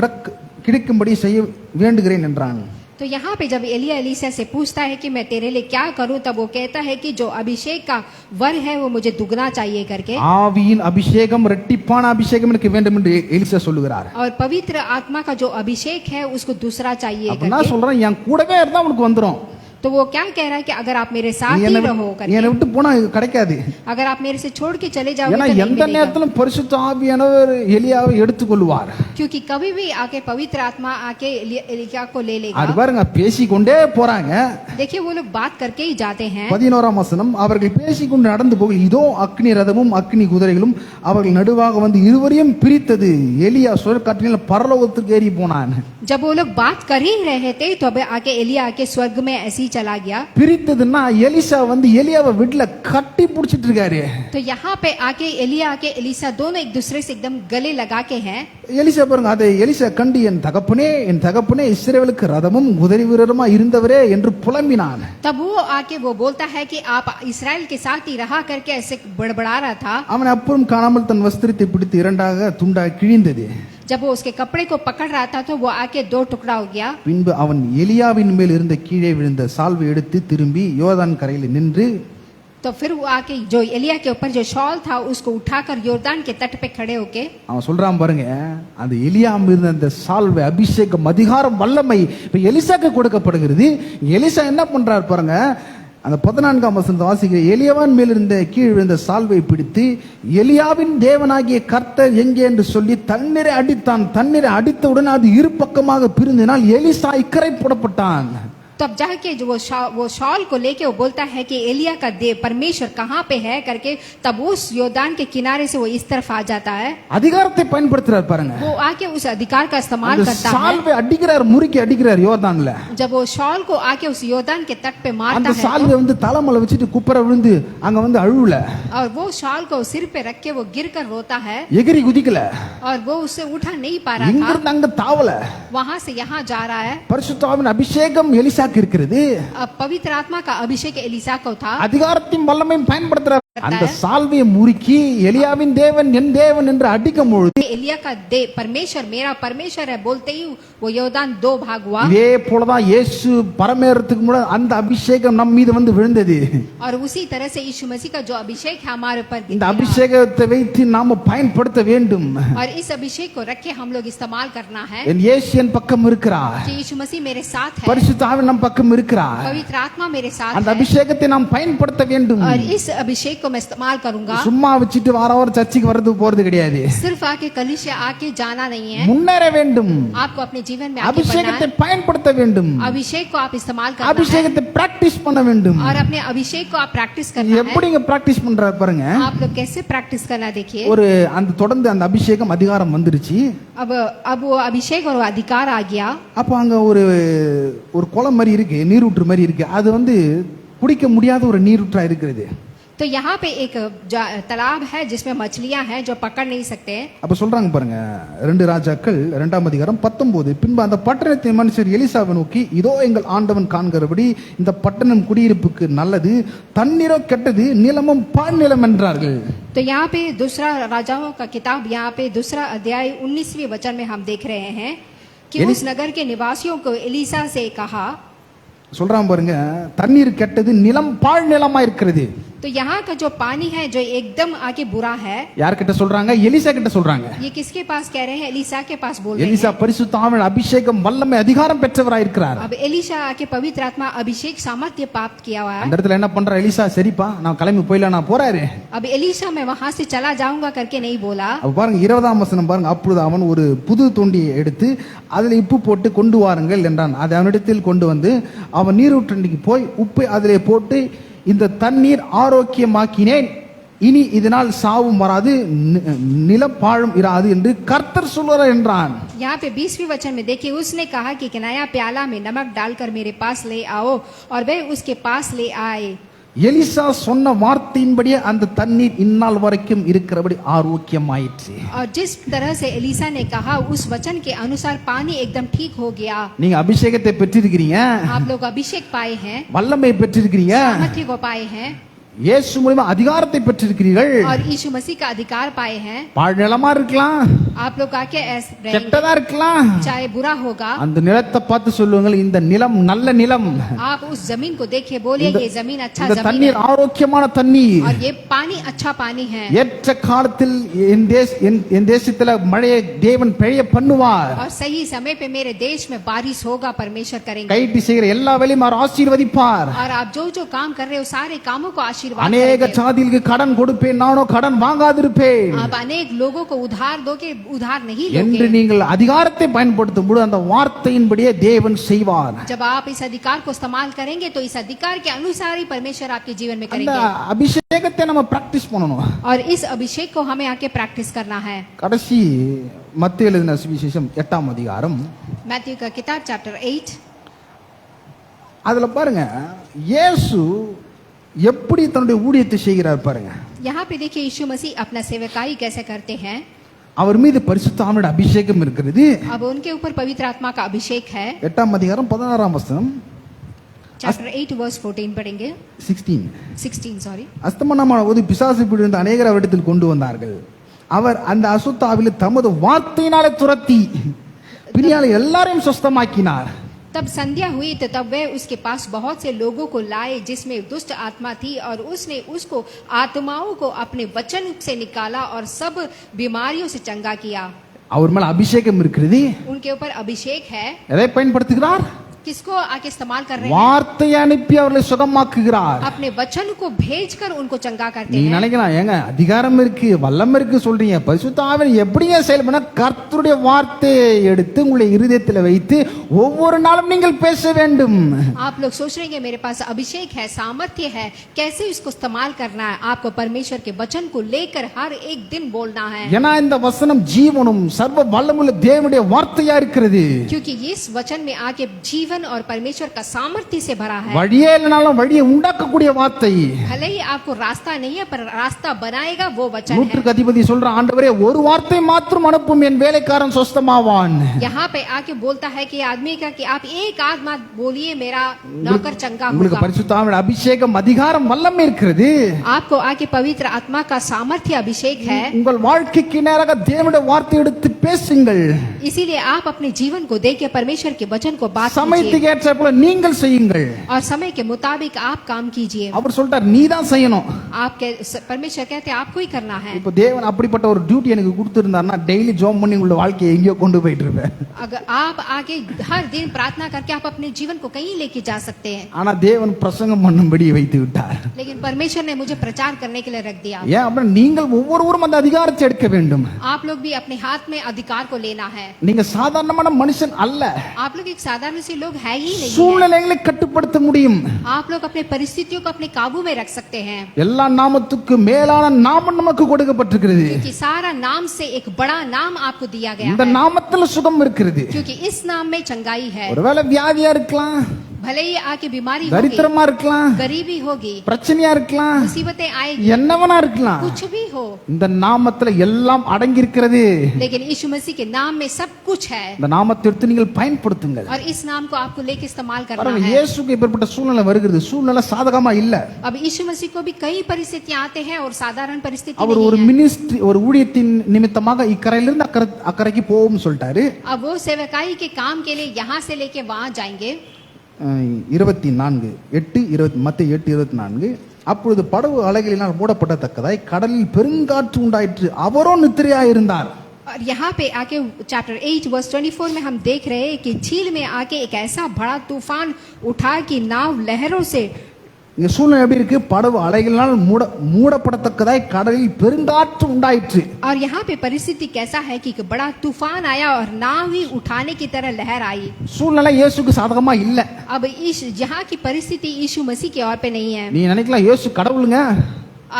கிடைக்கும்படி செய்ய வேண்டுகிறேன் என்றான். तो यहाँ पे जब एलिया एलिसा से पूछता है कि मैं तेरे लिए क्या करूं, तब वो कहता है कि जो अभिषेक का वर है वो मुझे दुगना चाहिए करके। ஆவியின் அபிஷேகம் இரட்டிப்பான அபிஷேகம் எனக்கு வேண்டும் என்று எலிசா சொல்லுகிறார். और पवित्र आत्मा का जो अभिषेक है उसको दूसरा चाहिए அப்ப நான் करके। சொல்றேன், என் கூடவே இருந்தா உனக்கு வந்துரும். तो वो क्या कह रहा है कि अगर आप मेरे साथ நீ ही என்னை रहो நீ என்னை करके, விட்டு போனா இது கிடைக்காது. अगर आप मेरे से छोड़ के चले जाओगे ஏன்னா तो नहीं எந்த मिलेगा। நேரத்திலும் பரிசுத்த ஆவியானவர் எலியாவை எடுத்துக்கொள்வார். क्योंकि कभी भी आके पवित्र आत्मा आके एलिया को ले அது लेगा। பாருங்க, பேசிக்கொண்டே போறாங்க. देखिए वो लोग बात करके ही जाते हैं। 11ஆம் வசனம், அவர்கள் பேசிக்கொண்டு நடந்து போக இதோ அக்னி ரதமும் அக்னி குதிரைகளும் அவர்கள் நடுவாக வந்து இருவரையும் பிரித்தது. எலியா சுழற்காற்றில் பரலோகத்துக்கு ஏறி போனான். जब वो लोग बात कर ही रहे थे तो अब आके एलिया आके स्वर्ग में ऐसे ही चला गया। பிரித்ததுன்னா எலிசா வந்து எலியாவை வீட்டுல கட்டி பிடிச்சிட்டு இருக்காரு. तो यहाँ पे आके एलिया आके एलिसा दोनों एक दूसरे से एकदम गले लगा के हैं। எலிசா பாருங்க, அதை எலிசா கண்டு, என் தகப்பனே இஸ்ரவேலுக்கு ரதமும் குதிரை வீரருமா இருந்தவரே என்று புலம்பினான். तब वो आके वो बोलता है कि आप इस्राएल के साथ ही रहा करके ऐसे बड़बड़ा रहा था। அவன் அப்புறம் காணாமல் தன் வஸ்திரத்தை பிடித்து 2ஆக துண்டாக கிழிந்தது. जब वो उसके कपड़े को पकड़ रहा था तो वो आके 2 टुकड़ा हो गया। பின்பு அவன் எலியாவின் மேல் இருந்த கீழே விழுந்த சால்வை எடுத்து திரும்பி யோர்தான் கரையில் நின்று, तो फिर वो आके जो एलिया के ऊपर जो शॉल था उसको उठाकर योर्दान के तट पे खड़े होके அவன் சொல்றான் பாருங்க, அந்த எலியாவில் இருந்த அந்த சால்வை அபிஷேகம் அதிகாரம் வல்லமை இப்ப எலிசாக்கு கொடுக்கப்படுகிறது. எலிசா என்ன பண்றாரு பாருங்க, அந்த 14ஆம் வசனத்தை வாசிக்கிற, எலியாவின் மேல் இருந்த கீழ் விழுந்த சால்வை பிடித்து எலியாவின் தேவனாகிய கர்த்தர் எங்கே என்று சொல்லி தண்ணீரை அடித்தான். தண்ணீரை அடித்தவுடன் அது இரு பக்கமாக பிரிந்ததினால் எலிசா இக்கரை போடப்பட்டான். तब जाके जो वो शॉल को लेके वो बोलता है कि एलिया का देव परमेश्वर कहाँ पे है करके, तब उस योर्दान के किनारे से वो इस तरफ आ जाता है। அதிகாரத்தை பயன்படுத்துறார் பாருங்க. वो आके उस अधिकार का इस्तेमाल அந்த करता है। சால்வை அடிக்கிறார், முறுக்கி அடிக்கிறார் யோர்தான்ல. जब वो शॉल को आके उस योर्दान के तट पे அந்த मारता है சால்வை வந்து தலைமலை வச்சுட்டு குப்புற விழுந்து அங்க வந்து அழுவல, और वो शॉल को सिर पे रख के वो गिर कर रोता है, எகிரி குதிக்கல, और वो उससे उठा नहीं पा रहा இங்க था, இருந்து அங்க தாவல. वहां से यहाँ जा रहा है। பரிசுத்த ஆவியின் அபிஷேகம் எலிசாக்கு இருக்கிறது. अब पवित्र आत्मा का अभिषेक एलिसा को था। அதிகாரத்தையும் வல்லமையும் பயன்படுத்துற அந்த சால்வையை முறுக்கி எலியாவின் தேவன் என் தேவன் என்று அடிக்கும் பொழுது एलिया का देव परमेश्वर मेरा परमेश्वर है बोलते ही वो योरदान 2 भाग हुआ। இதே போலதான் இயேசு பரமேறதுக்கு முன்னாடி அந்த அபிஷேகம் நம் மீது வந்து விழுந்தது। और उसी तरह से यीशु मसीह का जो अभिषेक है हमारे ऊपर இந்த அபிஷேகத்தை வைத்து நாம பயன்படுத்த வேண்டும்। और इस अभिषेक को रख के हम लोग इस्तेमाल करना है। என் இயேசு என் பக்கம் இருக்கிறார், कि यीशु मसीह मेरे साथ है, பரிசுத்த ஆவி நம் பக்கம் இருக்கிறார், पवित्र आत्मा मेरे साथ அந்த है। அபிஷேகத்தை நாம் பயன்படுத்த வேண்டும்। और इस अभिषेक को मैं इस्तेमाल करूंगा। சும்மா வச்சிட்டு வாரம் சர்ச்சுக்கு வரது போறது கிடையாது। सिर्फ आके कलीसिया आके जाना नहीं है, முன்னேற வேண்டும்। आपको अपने जीवन में आगे बढ़ना அபிஷேகத்தை है। பயன்படுத்த வேண்டும்। अभिषेक को आप इस्तेमाल करना है அபிஷேகத்தை பிராக்டிஸ் பண்ண வேண்டும்। और अपने अभिषेक को आप प्रैक्टिस करना है। எப்படிங்க பிராக்டிஸ் பண்றாரு பாருங்க। आप लोग कैसे प्रैक्टिस करना देखिए। ஒரு அந்த தொடர்ந்து அந்த அபிஷேகம் அதிகாரம் வந்துருச்சு। अब वो अभिषेक और वो अधिकार आ गया। அப்ப அங்க ஒரு குளம் மாதிரி இருக்கு, நீரூற்று மாதிரி இருக்கு, அது குடிக்க முடியாத ஒரு நீரூற்றா இருக்கிறது। तो यहाँ पे एक तालाब है जिसमें मछलियां हैं जो पकड़ नहीं सकते। அப்ப சொல்றாங்க பாருங்க 2 ராஜாக்கள் 2ஆம் அதிகாரம் 19 பின்பு அந்த பட்டணத்தின் மனுஷர் எலிசாவை நோக்கி இதோ எங்கள் ஆண்டவன் காண்கிறபடி இந்த பட்டணம் குடியிருப்புக்கு நல்லது, தண்ணீரோ கெட்டது, நிலமும் பாழ் நிலம் என்றார்கள்। तो यहाँ पे दूसरा राजाओं का किताब यहाँ पे दूसरा अध्याय 19वें वचन में हम देख रहे हैं कि उस नगर के निवासियों को एलिसा से कहा। சொல்றான் பாருங்க, தண்ணீர் கெட்டது, நிலம் பாழ் நிலமா இருக்கிறது। तो यहाँ का जो पानी है जो एकदम आगे बुरा है। யார் கிட்ட சொல்றாங்க? எலிசா கிட்ட சொல்றாங்க। ये किसके पास कह रहे हैं? एलिसा के पास बोल रहे எலிசா हैं। பரிசுத்த ஆவியின் அபிஷேகம் வல்லமை அதிகாரம் பெற்றவராய் இருக்கிறார்। अब एलिशा आके पवित्र आत्मा अभिषेक सामर्थ्य प्राप्त किया हुआ है। அந்த இடத்துல என்ன பண்ற எலிசா? சரிப்பா நான் கிளம்பி போயில நான் போறாரு। अब एलिशा मैं वहां से चला जाऊंगा करके नहीं बोला। அப்ப பாருங்க 20ஆம் வசனம் பாருங்க, அப்பொழுது அவன் ஒரு புது தோண்டியை எடுத்து அதில் உப்பு போட்டு கொண்டு வாருங்கள் என்றான்। அதை அவனிடத்தில் கொண்டு வந்து அவன் நீரூற்றண்டிக்கு போய் உப்பை அதிலே போட்டு இந்த தண்ணீர் ஆரோக்கியமாக்கினேன், இனி இதனால் சாவும் வராது, நிலப்பாழும் இராது என்று கர்த்தர் சொல்லுகிறார் என்றான்। यहाँ पे 20वें वचन में देखिए उसने कहा कि एक नया प्याला में नमक डालकर मेरे पास ले आओ, और वे उसके पास ले आए। எலிசா சொன்ன வார்த்தையின்படியே அந்த தண்ணீர் இந்நாள் வரைக்கும் இருக்கிறபடி ஆரோக்கியமாயிற்று। और जिस तरह से एलिसा ने कहा उस वचन के अनुसार पानी एकदम ठीक हो गया। நீங்க அபிஷேகத்தை பெற்றிருக்கிறீங்க, आप लोग अभिषेक पाए हैं, வல்லமை பெற்றிருக்கிறீங்க, सामर्थ्य को पाए हैं, இயேசு மூலமா அதிகாரத்தை பெற்றிருக்கிறீர்கள்। और यीशु मसीह का अधिकार पाए हैं। பாழ் நிலமா இருக்கலாம், आप लोग आके ऐसे रहेंगे, கெட்டதா இருக்கலாம், चाहे बुरा होगा। அந்த நிலத்தை பார்த்து சொல்லுவாங்க இந்த நிலம் நல்ல நிலம், आप उस जमीन को देखिए, बोलिए ये जमीन अच्छा இந்த जमीन தண்ணீர் है, ஆரோக்கியமான தண்ணீர், और ये पानी अच्छा पानी है। ஏற்ற காலத்தில் என் தேசத்துல மழையை தேவன் பெய்ய பண்ணுவார்। और सही समय पे मेरे देश में बारिश होगा, परमेश्वर करेंगे। கைட்டு செய்கிற எல்லா வேலையும் அவர் ஆசீர்வதிப்பார்। और आप जो जो काम कर रहे हो सारे कामों को आशीर्वाद அநேக करेंगे। சாதிகளுக்கு கடன் கொடுப்பேன், நானோ கடன் வாங்காதிருப்பேன் आप अनेक लोगों को उधार दोगे, उधार नहीं என்று लोगे। நீங்கள் அதிகாரத்தை பயன்படுத்தும் பொழுது அந்த வார்த்தையின்படியே தேவன் செய்வார்। जब आप इस अधिकार को इस्तेमाल करेंगे तो इस अधिकार के अनुसार ही परमेश्वर आपके जीवन में அந்த करेंगे। அபிஷேகத்தை நம்ம பிராக்டிஸ் பண்ணணும்। और इस अभिषेक को हमें आके प्रैक्टिस करना है। கடைசி மத்தேயு எழுதின சுவிசேஷம் 8ஆம் அதிகாரம், मैथ्यू का किताब चैप्टर 8 அதுல பாருங்க இயேசு எப்படி தன்னுடைய ஊழியத்தை செய்கிறார் பாருங்க। यहाँ पे देखिए यीशु मसीह अपना सेवकाई कैसे करते हैं। அவர் மீது பரிசுத்த ஆவியின் அபிஷேகம் இருக்கிறது। अब उनके ऊपर पवित्र आत्मा का अभिषेक है। 8ஆம் அதிகாரம் 16ஆம் வசனம், चैप्टर 8 वर्स 14 पढ़ेंगे, 16 सॉरी। அஸ்தமனமான போது பிசாசு பிடித்த அநேகர் அவரிடத்தில் கொண்டு வந்தார்கள்। அவர் அந்த அசுத்தாவிலே தமது வார்த்தையினாலே துரத்தி பின்னாலே எல்லாரையும் சுத்தமாக்கினார்। तब संध्या हुई तो तब वे उसके पास बहुत से लोगों को लाए जिसमें दुष्ट आत्मा थी, और उसने उसको आत्माओं को अपने वचन से निकाला और सब बीमारियों से चंगा किया। அவர் மேல அபிஷேகம் இருக்கிறது। उनके ऊपर अभिषेक है। எதை பயன்படுத்துகிறார்? किसको आके इस्तेमाल कर रहे हैं? வார்த்தையை அனுப்பி அவர்களை சுகமாக்குகிறார்। अपने वचन को भेजकर उनको चंगा करते நீங்க हैं। நினைக்கலாம் ஏங்க அதிகாரம் இருக்கு வல்லம் இருக்கு சொல்றீங்க, பரிசுத்த ஆவியானவர் எப்படிங்க செயல்பட? கர்த்தருடைய வார்த்தையை எடுத்து உங்களுடைய இருதயத்தில் வைத்து ஒவ்வொரு நாளும் நீங்கள் பேச வேண்டும்। आप लोग सोच रहे हैं मेरे पास अभिषेक है, सामर्थ्य है, कैसे इसको इस्तेमाल करना है? आपको परमेश्वर के वचन को लेकर हर एक दिन बोलना है, ஏன்னா இந்த வசனம் ஜீவனும் சர்வ வல்லமுள்ள தேவனுடைய வார்த்தையா இருக்கிறது। क्योंकि इस वचन में आके जीवन और परमेश्वर का सामर्थ्य से भरा है। வழியே இல்லைனாலும் வழியை உண்டாக்கக்கூடிய வார்த்தை। भले ही आपको रास्ता नहीं है पर रास्ता बनाएगा वो वचन है। நூற்றுக்கு அதிபதி சொல்ற ஆண்டவரே ஒரு வார்த்தை மாத்திரம் அனுப்பும் என் வேலைக்காரன் சொஸ்தமாவான்। यहाँ पे आके बोलता है कि आदमी आदमी का कि आप एक आत्मा बोलिए मेरा नौकर चंगा உங்களுக்கு होगा। பரிசுத்தாவின் அபிஷேகம் அதிகாரம் வல்லமை இருக்கிறது. आपको आके पवित्र आत्मा का सामर्थ्य अभिषेक है, உங்கள் வாழ்க்கைக்கு நேராக தேவனுடைய வார்த்தை எடுத்து பேசுங்கள். इसीलिए आप अपने जीवन को देख के परमेश्वर के वचन को बात कीजिए சமயத்துக்கு ஏற்ற போல நீங்கள் செய்யுங்கள். और समय के मुताबिक आप काम कीजिए। அவர் சொல்றார் நீ தான் செய்யணும். परमेश्वर कहते हैं आपको ही करना है। இப்போ தேவன் அப்படிப்பட்ட ஒரு டியூட்டி எனக்கு கொடுத்திருந்தாருன்னா டெய்லி ஜெபம் பண்ணி உள்ள வாழ்க்கையை எங்கேயோ கொண்டு போயிட்டு இருப்பேன். अगर आप आगे हर दिन प्रार्थना करके आप अपने जीवन को कहीं लेके जा सकते हैं, ஆனா தேவன் பிரசங்கம் பண்ணும்படி வைத்து விட்டார். लेकिन परमेश्वर ने मुझे प्रचार करने के लिए रख दिया। ஏன் அப்ப நீங்கள் ஒவ்வொருவரும் அந்த அதிகாரத்தை எடுக்க வேண்டும். आप लोग भी अपने हाथ में अधिकार को लेना है। நீங்க சாதாரணமான மனுஷன் அல்ல. आप लोग एक साधारण से लोग है ही नहीं है। சூழ்நிலைகளை கட்டுப்படுத்த முடியும். आप लोग अपने परिस्थितियों को अपने काबू में रख सकते हैं, எல்லா நாமத்துக்கு மேலான நாமம் நமக்கு கொடுக்கப்பட்டிருக்கிறது. क्योंकि सारा नाम से एक बड़ा नाम आपको दिया गया இந்த है, நாமத்துல சுகம் இருக்கிறது. क्योंकि इस नाम में चंगाई है। ஒருவேளை வியாதியா இருக்கலாம், भले ही आके बीमारी होगी, தரித்திரமா இருக்கலாம், गरीबी होगी, பிரச்சனையா இருக்கலாம், मुसीबतें आएगी, என்னவனா இருக்கலாம், कुछ भी हो, இந்த நாமத்துல எல்லாம் அடங்கி இருக்கிறது. लेकिन यीशु मसीह के नाम में सब कुछ है இந்த நாமத்தை எடுத்து நீங்கள் பயன்படுத்துங்கள். और इस नाम को आपको लेके इस्तेमाल करना பாருங்க, है। இயேசுக்கு இப்படிப்பட்ட சூழ்நிலை வருகிறது. சூழ்நிலை சாதகமா இல்ல. अब यीशु मसीह को भी कई परिस्थितियां आते हैं और साधारण परिस्थिति அவர் नहीं ஒரு है। மினிஸ்ட்ரி ஒரு ஊழியத்தின் நிமித்தமாக இக்கரையிலிருந்து அக்கறைக்கு போவோம்னு சொல்லிட்டாரு. अब वो सेवकाई के काम के लिए यहाँ से लेके वहां जाएंगे। 24:8 மத்தேயு 8:24 அப்பொழுது படகு அலைகளினால் மூடப்படத்தக்கதாய் கடலில் பெருங்காற்று உண்டாயிற்று, அவரோ நித்திரையாயிருந்தார். और यहाँ पे आके चैप्टर 8 वर्स 24 में हम देख रहे हैं कि झील में आके एक ऐसा बड़ा तूफान उठा कि नाव लहरों से, இங்க சூழ்நிலை எப்படி இருக்கு? படகு அலைகளினால் மூடப்படத்தக்கதாய் கடலில் பெருங்காற்று உண்டாயிற்று. और यहाँ पे परिस्थिति कैसा है कि एक बड़ा तूफान आया और नाव ही उठाने की तरह लहर आई। சூழ்நிலை இயேசுக்கு சாதகமா இல்ல. अब इस यहाँ की परिस्थिति यीशु मसीह के और पे नहीं है। நீ நினைக்கலாம் இயேசு கடவுளுங்க.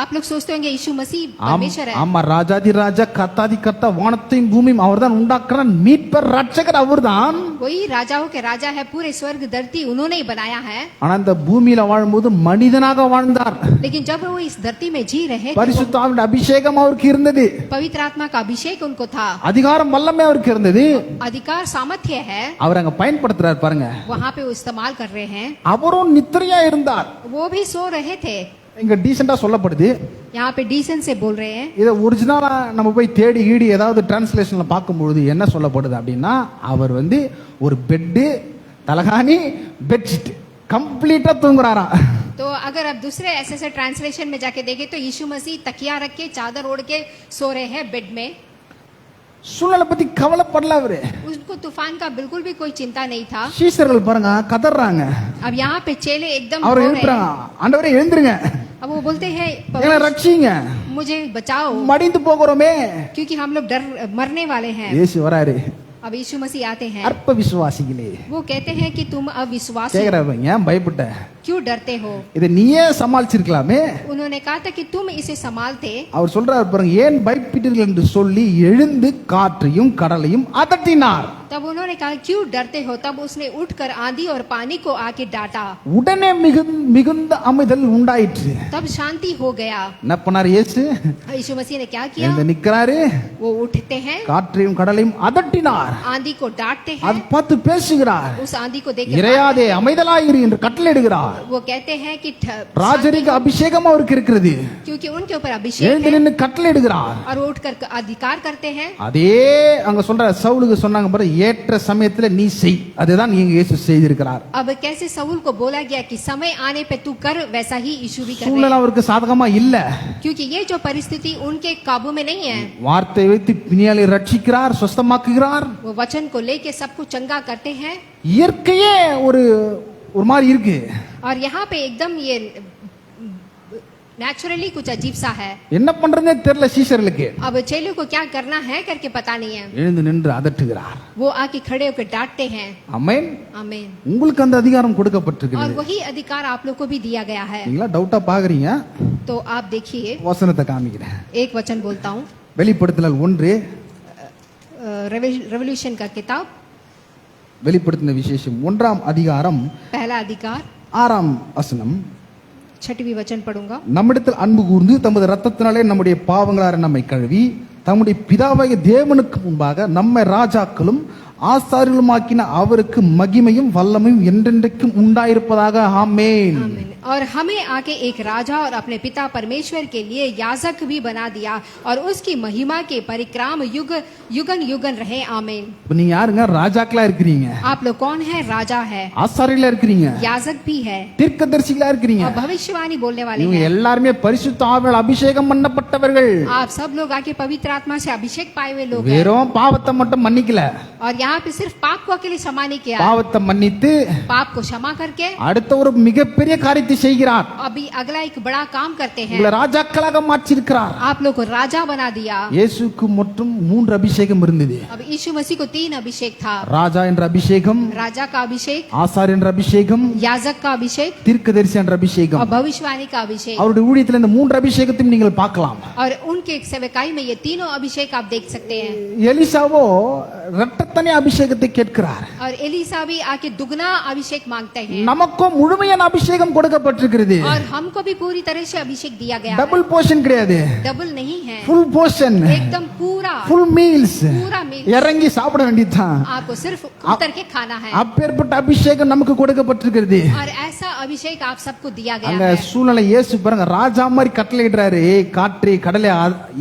आप लोग सोचते होंगे यीशु मसीह परमेश्वर है। ஆமா, ராஜாதி ராஜா கர்த்தாதி கர்த்தா வானத்தையும் பூமியும் அவர்தான் உண்டாக்குறார். மீட்பர் ரட்சகர் அவர்தான். वही राजाओं के राजा है, पूरे स्वर्ग धरती उन्होंने ही बनाया है। ஆனா இந்த பூமியில வாழும்போது மனிதனாக வாழ்ந்தார். लेकिन जब वो इस धरती में जी रहे थे, பரிசுத்த ஆவியின் அபிஷேகம் அவருக்கு இருந்தது. पवित्र आत्मा का अभिषेक उनको था, அதிகாரம் வல்லமை அவருக்கு இருந்தது. अधिकार सामर्थ्य है, அவர் அங்க பயன்படுத்துறாரு பாருங்க. वहाँ पे वो इस्तेमाल कर रहे हैं। அவரும் நித்திரையா இருந்தார். वो भी सो रहे थे। இங்க டீசெண்டா சொல்லப்படுது. यहाँ पे डीसेंट से बोल रहे हैं। இதை ஒரிஜினலா நம்ம போய் தேடி ஈடி ஏதாவது டிரான்ஸ்லேஷன்ல பார்க்கும்பொழுது என்ன சொல்லப்படுது அப்படின்னா, அவர் ஒரு பெட்டு, தலகாணி, பெட்ஷீட் கம்ப்ளீட்டா தூங்குறாராம். तो अगर आप दूसरे ऐसे ट्रांसलेशन में जाके देखें तो यीशु मसीह तकिया रख के चादर ओढ़ के सो रहे हैं बेड में। சூழ்நிலை பத்தி கவலைப்படல அவரு. उसको तूफान का बिल्कुल भी कोई चिंता नहीं था। சீஷர்கள் பாருங்க கதறாங்க. अब यहाँ पे चेले एकदम அவர் रो रहे எழுப்புறாங்க, हैं। ஆண்டவரே எழுந்திருங்க, अब वो बोलते हैं எங்களை ரட்சிங்க, मुझे बचाओ, மடிந்து போகிறோமே. क्योंकि हम लोग डर मरने वाले हैं। இயேசு வராரு. अब यीशु मसीह आते हैं, அற்ப விசுவாசிகளே वो कहते हैं कि तुम अविश्वासी, கேக்குறாரு, ஏன் பயப்பட்ட? क्यों डरते हो? இதை நீயே சமாளிச்சிருக்கலாமே. उन्होंने कहा था कि तुम इसे संभालते। அவர் சொல்றாரு பாருங்க, ஏன் பயப்பட்டீர்கள் என்று சொல்லி எழுந்து காற்றையும் கடலையும் அதட்டினார். तब उन्होंने कहा क्यों डरते हो? तब उसने उठकर आंधी और पानी को आके डांटा, உடனே மிகுந்த அமைதல் உண்டாயிற்று. तब शांति हो गया। என்ன பண்ணார் இயேசு? यीशु मसीह ने क्या किया? எழுந்து நிக்கிறாரு, वो उठते हैं, காற்றையும் கடலையும் அதட்டினார். आंधी को डांटते அது हैं, பார்த்து பேசுகிறார். उस आंधी को देख இறையாதே அமைதலாயிரு என்று கட்டளையிடுகிறார். वो कहते हैं कि ராஜரிக அபிஷேகம் அவருக்கு இருக்கிறது. क्योंकि उनके ऊपर अभिषेक எழுந்து है நின்று கட்டளையிடுகிறார். और वो उठकर अधिकार करते हैं। அதே அங்க சொல்ற சவுலுக்கு சொன்னாங்க பாரு, ஏற்ற சமயத்துல நீ செய். அதுதான் நீங்க இயேசு செய்திருக்கிறார். अब कैसे सऊल को बोला गया कि समय आने पे तू कर, वैसा ही यीशु भी कर रहे சூழ்நிலை हैं, அவருக்கு சாதகமா இல்ல. क्योंकि ये जो परिस्थिति उनके काबू में नहीं है। வார்த்தை வைத்து பிணியாளை ரட்சிக்கிறார், சுஸ்தமாக்குகிறார். वो वचन को लेके सबको चंगा करते हैं। இயற்கையே ஒரு மாதிரி இருக்கு. और यहाँ पे एकदम ये नेचुरली कुछ अजीब सा है। என்ன பண்றதுனே தெரியல சீஷர்களுக்கு. अब चेलों को क्या करना है करके पता नहीं है। எழுந்து நின்று அதட்டுகிறார். वो आके खड़े होकर डांटते हैं। ஆமென். आमीन। உங்களுக்கு அந்த அதிகாரம் और கொடுக்கப்பட்டிருக்கிறது. वही अधिकार आप लोग को भी दिया गया है। நீங்களா டவுட்டா பாக்குறீங்க? तो आप देखिए, வசனத்தை காமிக்கிறேன். एक वचन बोलता हूँ, வெளிப்படுத்தல் 1 रेवोल्यूशन का किताब, வெளிப்படுத்தின விசேஷம் 1ஆம் அதிகாரம் पहला अधिकार 6ஆம் வசனம். 6वीं वचन पढ़ूंगा। நம்மிடத்தில் அன்பு கூர்ந்து தமது ரத்தத்தினாலே நம்முடைய பாவங்களார நம்மை கழுவி தம்முடைய பிதாவாகிய தேவனுக்கு முன்பாக நம்மை ராஜாக்களும் ஆசாரியர்களுமாக்கின அவருக்கு மகிமையும் வல்லமையும் என்றென்றைக்கும் உண்டாயிருப்பதாக. ஆமென். आमीन। और हमें आके एक राजा और अपने पिता परमेश्वर के लिए याजक भी बना दिया और उसकी महिमा के परिक्राम युगन युगन रहे। आमीन। இப்ப நீங்க யாருங்க? ராஜாக்களா இருக்கிறீங்க, आप लोग कौन है? राजा है, ஆசாரியர்களா இருக்கிறீங்க, याजक भी है தீர்க்கதரிசிகளா இருக்கிறீங்க. और भविष्यवाणी बोलने वाले இவங்க हैं। எல்லாருமே பரிசுத்த ஆவியால் அபிஷேகம் பண்ணப்பட்டவர்கள். आप सब लोग आके पवित्र आत्मा से अभिषेक पाए हुए लोग हैं। வெறும் பாவத்தை மட்டும் மன்னிக்கல, और यहाँ पे सिर्फ पाप को अकेले क्षमा नहीं किया, பாவத்தை மன்னித்து पाप को क्षमा करके அடுத்த ஒரு மிகப்பெரிய காரியத்தை செய்கிறார். अभी अगला एक बड़ा काम करते हैं। உங்களை ராஜாக்களாக மாற்றிருக்கிறார். आप लोग को राजा बना दिया। இயேசுக்கு மொத்தம் 3 அபிஷேகம் இருந்தது. अब यीशु मसीह को 3 अभिषेक था। ராஜா என்ற அபிஷேகம், राजा का अभिषेक, ஆசாரியர் என்ற அபிஷேகம், याजक का अभिषेक தீர்க்கதரிசி என்ற அபிஷேகம். और भविष्यवाणी का अभिषेक। அவருடைய ஊழியத்தில் இந்த 3 அபிஷேகத்தையும் நீங்கள் பார்க்கலாம். और उनके सेवकाई में ये तीनों अभिषेक आप देख सकते हैं। எலிசாவோ இரட்டத்தனை அபிஷேகத்தை கேட்கிறார். और एलिसा भी आके दुगना अभिषेक मांगते हैं। நமக்கோ முழுமையான அபிஷேகம் கொடுக்கப்பட்டிருக்கிறது. और हमको भी पूरी तरह से अभिषेक दिया गया है। டபுள் போர்ஷன் கிடையாது, डबल नहीं है, ஃபுல் போர்ஷன், एकदम पूरा ஃபுல் மீல்ஸ். पूरा मील। இறங்கி சாப்பிட வேண்டியதுதான். आपको सिर्फ उतर के खाना है। அப்பேற்பட்ட அபிஷேகம் நமக்கு கொடுக்கப்பட்டிருக்கிறது. और ऐसा अभिषेक आप सबको दिया गया அங்க है। சூழ்நிலை இயேசு பாருங்க, ராஜா மாதிரி கட்டளையிடுறாரு. ஏய் காற்றே கடலே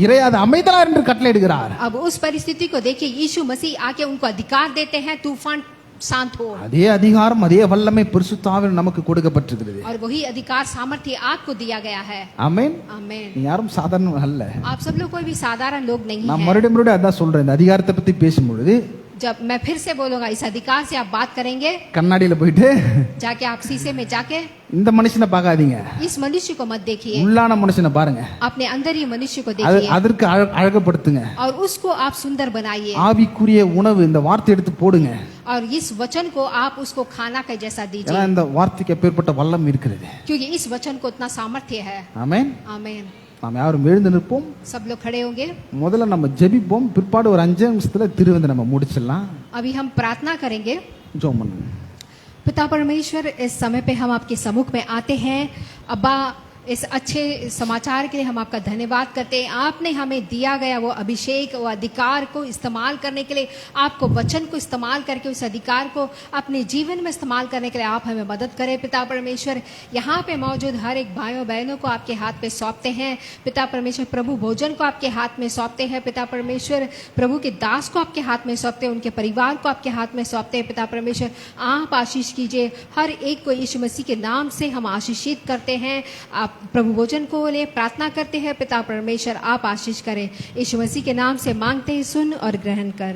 இறையாத அமைதலார் என்று கட்டளையிடுகிறார். अब उस परिस्थिति को देखिए, यीशु मसीह आके उनको अधिकार देते हैं, तूफान शांत हो। அதே அதிகாரம் அதே வல்லமை பரிசுத்த ஆவியானவர் நமக்கு கொடுக்கப்பட்டிருக்கிறது. और वही अधिकार सामर्थ्य आपको दिया गया है। ஆமென். आमीन। நீ யாரும் சாதாரண அல்ல. आप सब लोग कोई भी साधारण लोग नहीं நான் हैं। மறுபடியும் அதான் சொல்றேன். இந்த அதிகாரத்தை பத்தி பேசும்பொழுது जब मैं फिर से बोलूंगा, इस अधिकार से आप बात करेंगे, கண்ணாடியில போயிட்டு जाके आप शीशे में जाके இந்த மனுஷனை பார்க்காதீங்க, इस मनुष्य को मत देखिए, உள்ளான மனுஷனை பாருங்க. अपने अंदर ही मनुष्य को देखिए அதற்கு அழகப்படுத்துங்க. और उसको आप सुंदर बनाइए। ஆவிக்குரிய உணவு இந்த வார்த்தை எடுத்து போடுங்க. और इस वचन को आप उसको खाना का जैसा ஏன்னா दीजिए, இந்த வார்த்தைக்கு எப்பேற்பட்ட வல்லம் இருக்கிறது. क्योंकि इस वचन को उतना सामर्थ्य है। ஆமென். आमीन। நாம் யாரும் எழுந்து நிற்போம். सब लोग खड़े होंगे। முதல்ல நம்ம ஜெபிப்போம், பிற்பாடு ஒரு 5 நிமிஷத்துல திருவந்து நம்ம முடிச்சிடலாம். अभी हम प्रार्थना करेंगे। ஜெபம் பண்ணுங்க. पिता परमेश्वर, इस समय पे हम आपके सम्मुख में आते हैं। अब्बा, इस अच्छे समाचार के लिए हम आपका धन्यवाद करते हैं। आपने हमें दिया गया वो अभिषेक, वो अधिकार को इस्तेमाल करने के लिए, आपको वचन को इस्तेमाल करके उस अधिकार को अपने जीवन में इस्तेमाल करने के लिए आप हमें मदद करें। पिता परमेश्वर, यहाँ पे मौजूद हर एक भाइयों बहनों को आपके हाथ में सौंपते हैं। पिता परमेश्वर, प्रभु भोजन को आपके हाथ में सौंपते हैं। पिता परमेश्वर, प्रभु के दास को आपके हाथ में सौंपते हैं, उनके परिवार को आपके हाथ में सौंपते हैं। पिता परमेश्वर, आप आशीष कीजिए। हर एक को यीशु मसीह के नाम से हम आशीषित करते हैं। आप प्रभु भोजन को लिए प्रार्थना करते हैं। पिता परमेश्वर, आप आशीष करें। यीशु मसीह के नाम से मांगते हैं, सुन और ग्रहण कर।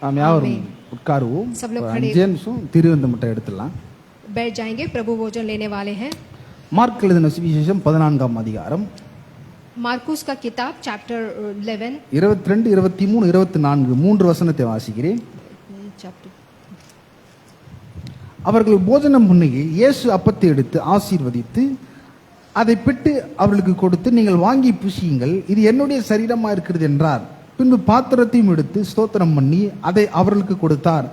நாம் யாரும் உட்காருவோம். सब लोग ஒரு खड़े 5 நிமிஷம் திருவந்து மட்டும் எடுத்துடலாம். बैठ जाएंगे। प्रभु भोजन लेने वाले हैं। மார்க் எழுதின சுவிசேஷம் 14ஆம் அதிகாரம் मार्कुस का किताब चैप्टर 11 22, 23, 24 3 வசனத்தை வாசிக்கிறேன். चैप्टर। அவர்கள் போஜனம் பண்ணுகையில் இயேசு அப்பத்தை எடுத்து ஆசீர்வதித்து அதை பிட்டு அவர்களுக்கு கொடுத்து, நீங்கள் வாங்கி புசியுங்கள், இது என்னுடைய சரீரமா இருக்கிறது என்றார். பின்பு பாத்திரத்தையும் எடுத்து ஸ்தோத்திரம் பண்ணி அதை அவர்களுக்கு கொடுத்தார்.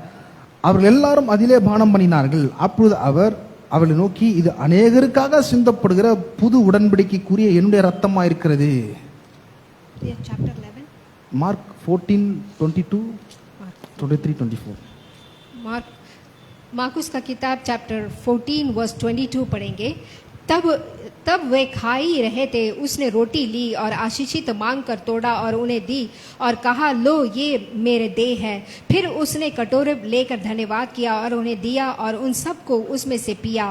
அவர்கள் எல்லாரும் அதிலே பானம் பண்ணினார்கள். அப்பொழுது அவர் அவளை நோக்கி, இது அநேகருக்காக சிந்தப்படுகிற புது உடன்படிக்கைக்குரிய என்னுடைய ரத்தமா இருக்கிறது. Chapter 11 mark 14, 22, 23, 24. मार्कुस का किताब चैप्टर 14 वर्स 22 पढ़ेंगे। तब वे खा ही रहे थे, उसने रोटी ली और आशीषित मांग कर तोड़ा और उन्हें दी और कहा, लो ये मेरे देह है। फिर उसने कटोरे लेकर धन्यवाद किया और उन्हें दिया और उन सबको उसमें से पिया।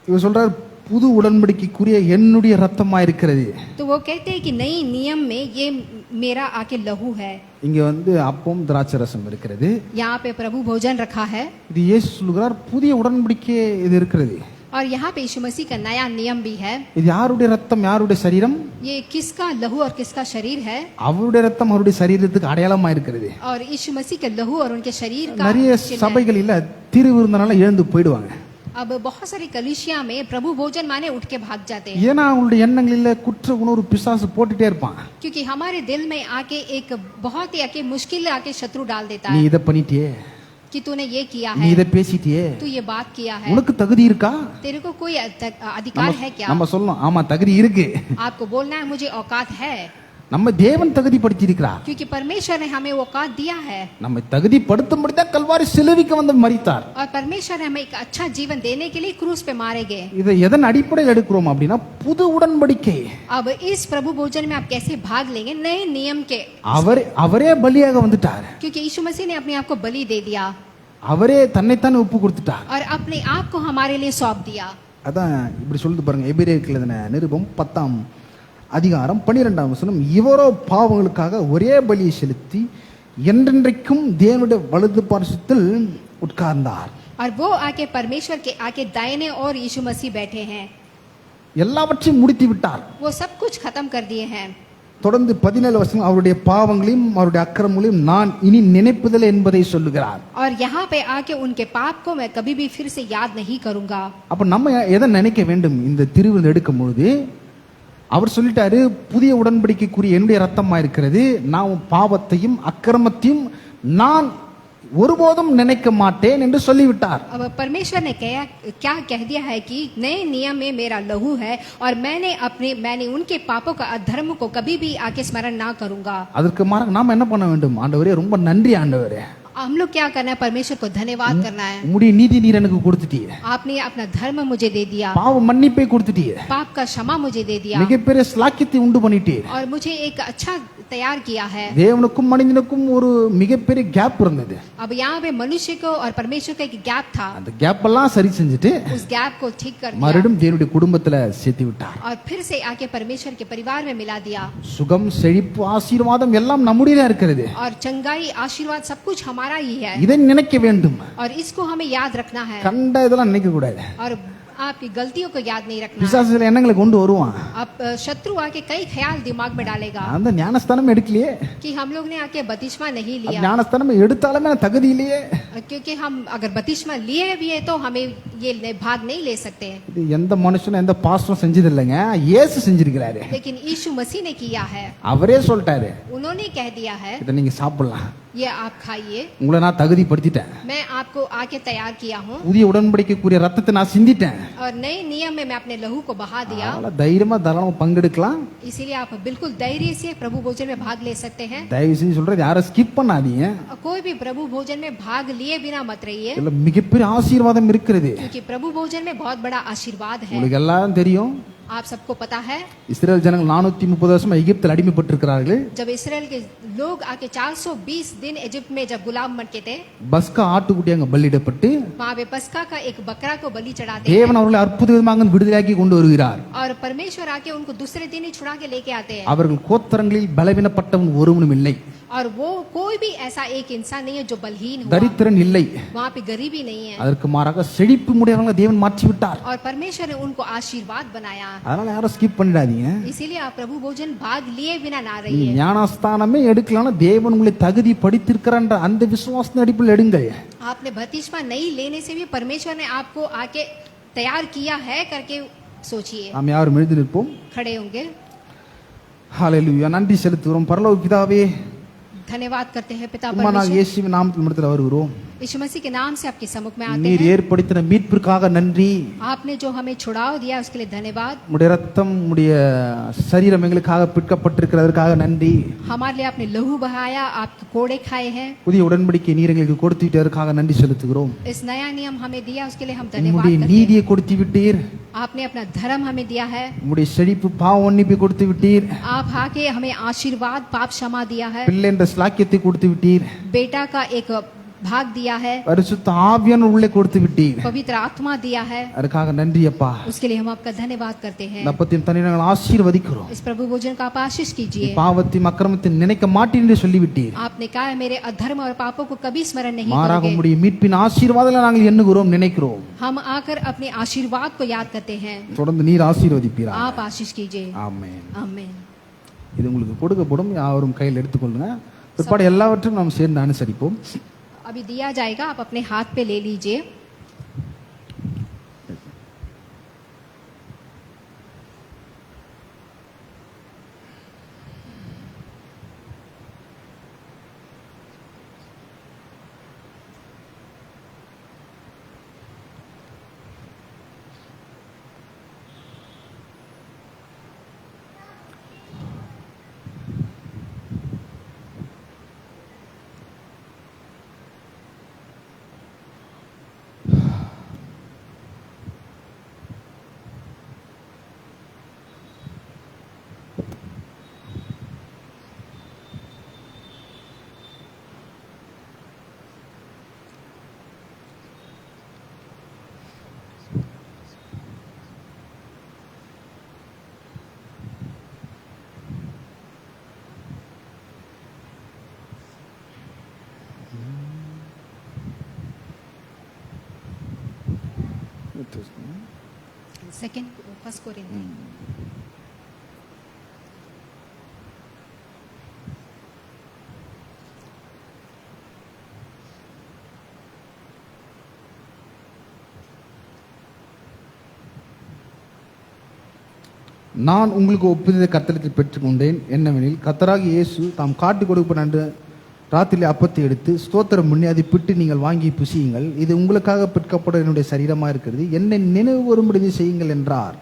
இவர் சொல்றார், புது உடன்படிக்கைக்குரிய என்னுடைய ரத்தமா இருக்கிறது. तो वो कहते हैं कि नई नियम में ये मेरा आके लहू है। இங்க அப்பம் திராட்சை ரசம் இருக்கிறது. यहाँ पे प्रभु भोजन रखा है। இது இயேசு சொல்கிறார், புதிய உடன்படிக்கை இது இருக்கிறது. और यहाँ पे यीशु मसीह का नया नियम भी है। இது யாருடைய ரத்தம், யாருடைய சரீரம்? ये किसका लहू और किसका शरीर है? அவருடைய ரத்தம் அவருடைய சரீரத்துக்கு அடையாளமா இருக்கிறது. और यीशु मसीह के लहू और उनके शरीर का நிறைய चिन्ह है। சபைகளில் திருவிருந்தனால எழுந்து போயிடுவாங்க. अब बहुत सारी कलीसिया में प्रभु भोजन माने उठ के भाग जाते हैं, ஏன்னா அவங்களுடைய எண்ணங்களில குற்ற உணர்வு பிசாசு போட்டுட்டே இருப்பான். क्योंकि हमारे दिल में आके एक बहुत ही आके मुश्किल आके शत्रु डाल देता நீ है இதை பண்ணிட்டியே, कि तूने ये किया நீ है, இதை பேசிட்டியே, तू ये बात किया है, உனக்கு தகுதி இருக்கா? तेरे को कोई अधिकार है क्या? நம்ம சொல்லணும், ஆமா தகுதி இருக்கு. आपको बोलना है मुझे औकात है। நம்ம தேவன் தகுதிப்படுத்தி இருக்கிறார். क्योंकि परमेश्वर ने हमें वो औकात दिया है நம்மை தகுதிப்படுத்தும்படி தான் கல்வாரி சிலுவைக்கு வந்து மரித்தார். और परमेश्वर ने हमें एक अच्छा जीवन देने के लिए क्रूस पे मारे गए. இதை எதன் அடிப்படையில் எடுக்கிறோம் அப்படின்னா புது உடன்படிக்கை. अब इस प्रभु भोजन में आप कैसे भाग लेंगे? नए नियम के, அவரே பலியாக வந்துட்டார். क्योंकि यीशु मसीह ने अपने आप को बलि दे दिया அவரே தன்னைத்தானே ஒப்பு கொடுத்துட்டார். और अपने आप को हमारे लिए सौंप दिया. அதான் இப்படி சொல்லுது பாருங்க, எபிரேயருக்கு எழுதின நிருபம் 10ஆம் அதிகாரம் 12ஆம் வசனம், இவரோ பாவங்களுக்காக ஒரே பலியை செலுத்தி என்றென்றைக்கும் தேவனுடைய வலது பார்சத்தில் உட்கார்ந்தார். और वो आके परमेश्वर के आके दाहिने और यीशु मसीह बैठे हैं. எல்லாவற்றையும் முடித்து விட்டார். वो सब कुछ खत्म कर दिए हैं. தொடர்ந்து 17 வசனம், அவருடைய பாவங்களையும் அவருடைய அக்கிரமங்களையும் நான் இனி நினைப்பதில்லை என்பதை சொல்லுகிறார். और यहाँ पे आके उनके पाप को मैं कभी भी फिर से याद नहीं करूंगा. அப்ப நம்ம எதை நினைக்க வேண்டும்? இந்த திருவிழா எடுக்கும் பொழுது அவர் சொல்லிட்டாரு, புதிய உடன்படிக்கைக்குரிய என்னுடைய ரத்தமா இருக்கிறது, நான் பாவத்தையும் அக்கிரமத்தையும் நான் ஒருபோதும் நினைக்க மாட்டேன் என்று சொல்லிவிட்டார். अब परमेश्वर ने क्या कह दिया है कि नए नियम में मेरा लहू है और मैंने उनके पापों का अधर्म को कभी भी आके स्मरण ना करूंगा. அதற்கு மாறாக நாம என்ன பண்ண வேண்டும்? ஆண்டவரே ரொம்ப நன்றி ஆண்டவரே, हम लोग क्या करना है? परमेश्वर को धन्यवाद करना है. உம்முடைய நீதி நீர் எனக்கு கொடுத்துட்டீங்க, आपने अपना धर्म मुझे दे दिया, பாவ மன்னிப்பை கொடுத்துட்டீங்க, पाप का क्षमा मुझे दे दिया மிகப்பெரிய ஸ்லாக்கியத்தை உண்டு பண்ணிட்டீர். और मुझे एक अच्छा तैयार किया है. தேவனுக்கும் மனிதனுக்கும் ஒரு மிகப்பெரிய கேப் இருந்தது. अब यहाँ पे मनुष्य को और परमेश्वर का एक गैप था. அந்த கேப் எல்லாம் சரி செஞ்சுட்டு उस गैप को ठीक कर दिया மறுபடியும் தேவனுடைய குடும்பத்துல சேர்த்து விட்டார். और फिर से आके परमेश्वर के परिवार में मिला दिया. சுகம், செழிப்பு, ஆசீர்வாதம் எல்லாம் நம்முடையதா இருக்கிறது. और चंगाई, आशीर्वाद सब कुछ हमारा ही है இதை நினைக்க வேண்டும். और इसको हमें याद रखना है கண்ட இதெல்லாம் நினைக்க கூடாது. और आपकी गलतियों को याद नहीं रखना है. பிசாசு சில எண்ணங்களை கொண்டு வருவான். अब शत्रु आके कई ख्याल दिमाग में डालेगा அந்த ஞானஸ்தானம் எடுக்கலையே, कि हम लोग ने आके बपतिस्मा नहीं அந்த लिया, ஞானஸ்தானம் எடுத்தாலுமே நான் தகுதி இல்லையே. क्योंकि हम अगर बपतिस्मा लिए भी है तो हमें ये भाग नहीं ले सकते हैं. இது எந்த மனுஷனும் எந்த பாஸ்டரும் செஞ்சது இல்லைங்க, இயேசு செஞ்சிருக்கிறாரு. लेकिन यीशु मसीह ने किया है. அவரே சொல்லிட்டாரு, उन्होंने कह दिया है இதை நீங்க சாப்பிடலாம், ये आप खाइए, உங்களை நான் தகுதிப்படுத்திட்டேன், मैं आपको आके तैयार किया हूँ புதிய உடன்படிக்கைக்குரிய ரத்தத்தை நான் சிந்திட்டேன். और नए नियम में मैं अपने लहू को बहा दिया. அதனால தைரியமா தாராளமா பங்கெடுக்கலாம். इसीलिए आप बिल्कुल धैर्य से प्रभु भोजन में भाग ले सकते हैं. தயவு செஞ்சு சொல்றது, யாரும் ஸ்கிப் பண்ணாதீங்க. कोई भी प्रभु भोजन में भाग लिए बिना मत रहिए, இதுல மிகப்பெரிய ஆசீர்வாதம் இருக்கிறது. क्योंकि प्रभु भोजन में बहुत बड़ा आशीर्वाद है. உங்களுக்கு எல்லாரும் தெரியும், आप सबको पता है இஸ்ரேல் ஜனங்கள் 430 வருஷமா எகிப்தில் அடிமைப்பட்டிருக்கிறார்கள். जब इसराइल के लोग आके 420 दिन इजिप्ट में जब गुलाम बन के थे, பஸ்கா ஆட்டுக்குட்டி அங்க பலியிடப்பட்டு वहाँ पे पस्का का एक बकरा को बलि चढ़ाते हैं தேவன் அவர்களை அற்புத விதமாக விடுதலையாக்கி கொண்டு வருகிறார். और परमेश्वर आके उनको दूसरे दिन ही छुड़ा के लेके आते हैं. அவர்கள் கோத்திரங்களில் பலவீனப்பட்டவன் ஒருவனும் இல்லை, और वो कोई भी ऐसा एक इंसान नहीं है जो बलहीन हुआ, தரித்திரன் இல்லை, वहाँ पे गरीबी नहीं है. அதற்கு மாறாக செழிப்பு உடையவங்களை தேவன் மாற்றி விட்டார். और परमेश्वर ने उनको आशीर्वाद बनाया. அதனால யாரும் ஸ்கிப் பண்ணிடாதீங்க. इसीलिए आप प्रभु भोजन भाग लिए बिना ना நீ रहिए. ஞானஸ்தானமே எடுக்கலாம், தேவன் உங்களை தகுதி படித்திருக்கிறான்ற அந்த விசுவாசத்தின் அடிப்படையில் எடுங்கள். आपने बपतिस्मा नहीं लेने से भी परमेश्वर ने आपको आके तैयार किया है करके सोचिए. நாம் யாரும் எழுதி நிற்போம். खड़े होंगे, ஹalleluya, நன்றி செலுத்துகிறோம். பரலோக பிதாவே, धन्यवाद करते हैं पिता உம்மானாக परमेश्वर. இயேசுவின் நாமத்தில் இடத்துல வருகிறோம். यीशु मसीह के नाम से आपके सम्मुख में आते நீர் हैं. ஏற்படுத்தின மீட்பிற்காக நன்றி. आपने जो हमें छुड़ाव दिया उसके लिए धन्यवाद. உடைய ரத்தம், உடைய சரீரம் எங்களுக்காக பிற்கப்பட்டிருக்கிறதற்காக நன்றி. हमारे लिए आपने लहू बहाया, आपके कोड़े खाए हैं. புதிய உடன்படிக்கை நீர் எங்களுக்கு கொடுத்து விட்டதற்காக நன்றி செலுத்துகிறோம். इस नया नियम हमें दिया उसके लिए हम धन्यवाद உம்முடைய करते हैं. நீதியை கொடுத்து விட்டீர். आपने अपना धर्म हमें दिया है. உம்முடைய செழிப்பு பாவ மன்னிப்பை கொடுத்து விட்டீர். आप आके हमें आशीर्वाद पाप क्षमा दिया है. பிள்ளை என்ற ஸ்லாக்கியத்தை கொடுத்து விட்டீர். बेटा का एक भाग दिया है. பரிசுத்த ஆவியான உள்ளே கொடுத்து விட்டீர். पवित्र आत्मा दिया है. அதற்காக நன்றி அப்பா. उसके लिए हम आपका धन्यवाद करते हैं. நப்பத்தின் தன்னை நாங்கள் ஆசீர்வதிக்கிறோம். इस प्रभु भोजन का आप आशीष कीजिए. பாவத்தையும் அக்கிரமத்தையும் நினைக்க மாட்டேன் என்று சொல்லிவிட்டீர். आपने कहा है मेरे अधर्म और पापों को कभी स्मरण नहीं மாறாக करोगे. உம்முடைய மீட்பின் ஆசீர்வாதங்களை நாங்கள் எண்ணுகிறோம், நினைக்கிறோம். हम आकर अपने आशीर्वाद को याद करते हैं. தொடர்ந்து நீர் ஆசீர்வதிப்பீரா. आप आशीष कीजिए. ஆமென். आमीन. இது உங்களுக்கு கொடுக்கப்படும், யாவரும் கையில் எடுத்துக்கொள்ளுங்க. பிற்பாடு எல்லாவற்றையும் நாம் சேர்ந்து அனுசரிப்போம். अभी दिया जाएगा, आप अपने हाथ पे ले लीजिए. सेकंड फर्स्ट कोरिन्थियन நான் உங்களுக்கு ஒப்புதலை கர்த்தரிடத்தில் பெற்றுக்கொண்டேன் என்னவெனில் கர்த்தராகிய இயேசு தாம் காட்டி கொடுப்ப அன்று ராத்திரிலே அப்பத்தை எடுத்து ஸ்தோத்திரம் பண்ணி அதை பிட்டு நீங்கள் வாங்கி புசியுங்கள், இது உங்களுக்காக பிற்கப்பட என்னுடைய சரீரமாக இருக்கிறது, என்னை நினைவு வரும்படி செய்யுங்கள் என்றார்.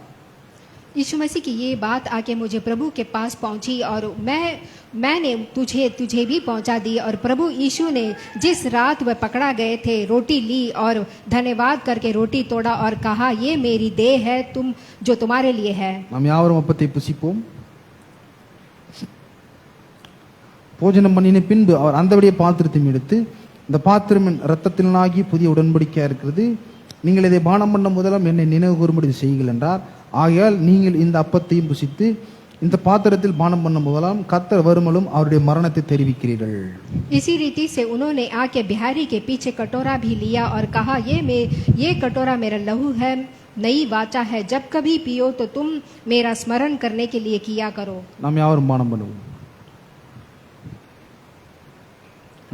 यीशु मसीह की ये बात आके मुझे प्रभु के पास पहुंची और मैंने तुझे भी पहुंचा दी। और प्रभु यीशु ने जिस रात वह पकड़ा गए थे रोटी ली और धन्यवाद करके रोटी तोड़ा और कहा, ये मेरी देह है जो तुम्हारे लिए है। நாம் யாவரும் அப்பத்தை புசிப்போம். போஜனம் பண்ணின பின்பு அவர் அந்தபடியே பாத்திரத்தையும் எடுத்து, இந்த பாத்திரம் இரத்தத்தினாகி புதிய உடன்படிக்கையா இருக்கிறது, நீங்கள் இதை பானம் பண்ண முதலாம் என்னை நினைவு கூறும்படி செய்யுங்கள் என்றார். ஆகையால் நீங்கள் இந்த அப்பத்தையும் புசித்து இந்த பாத்திரத்தில் பானம் பண்ணும் போதெல்லாம் கர்த்தர் வருமலும் அவருடைய மரணத்தை தெரிவிக்கிறீர்கள். इसी रीति से उन्होंने आके बिहारी के पीछे कटोरा भी लिया और कहा, ये कटोरा मेरा लहू है, नई वाचा है, जब कभी पियो तो तुम मेरा स्मरण करने के लिए किया करो। நாம் யாவரும் பானம் பண்ணுவோம்.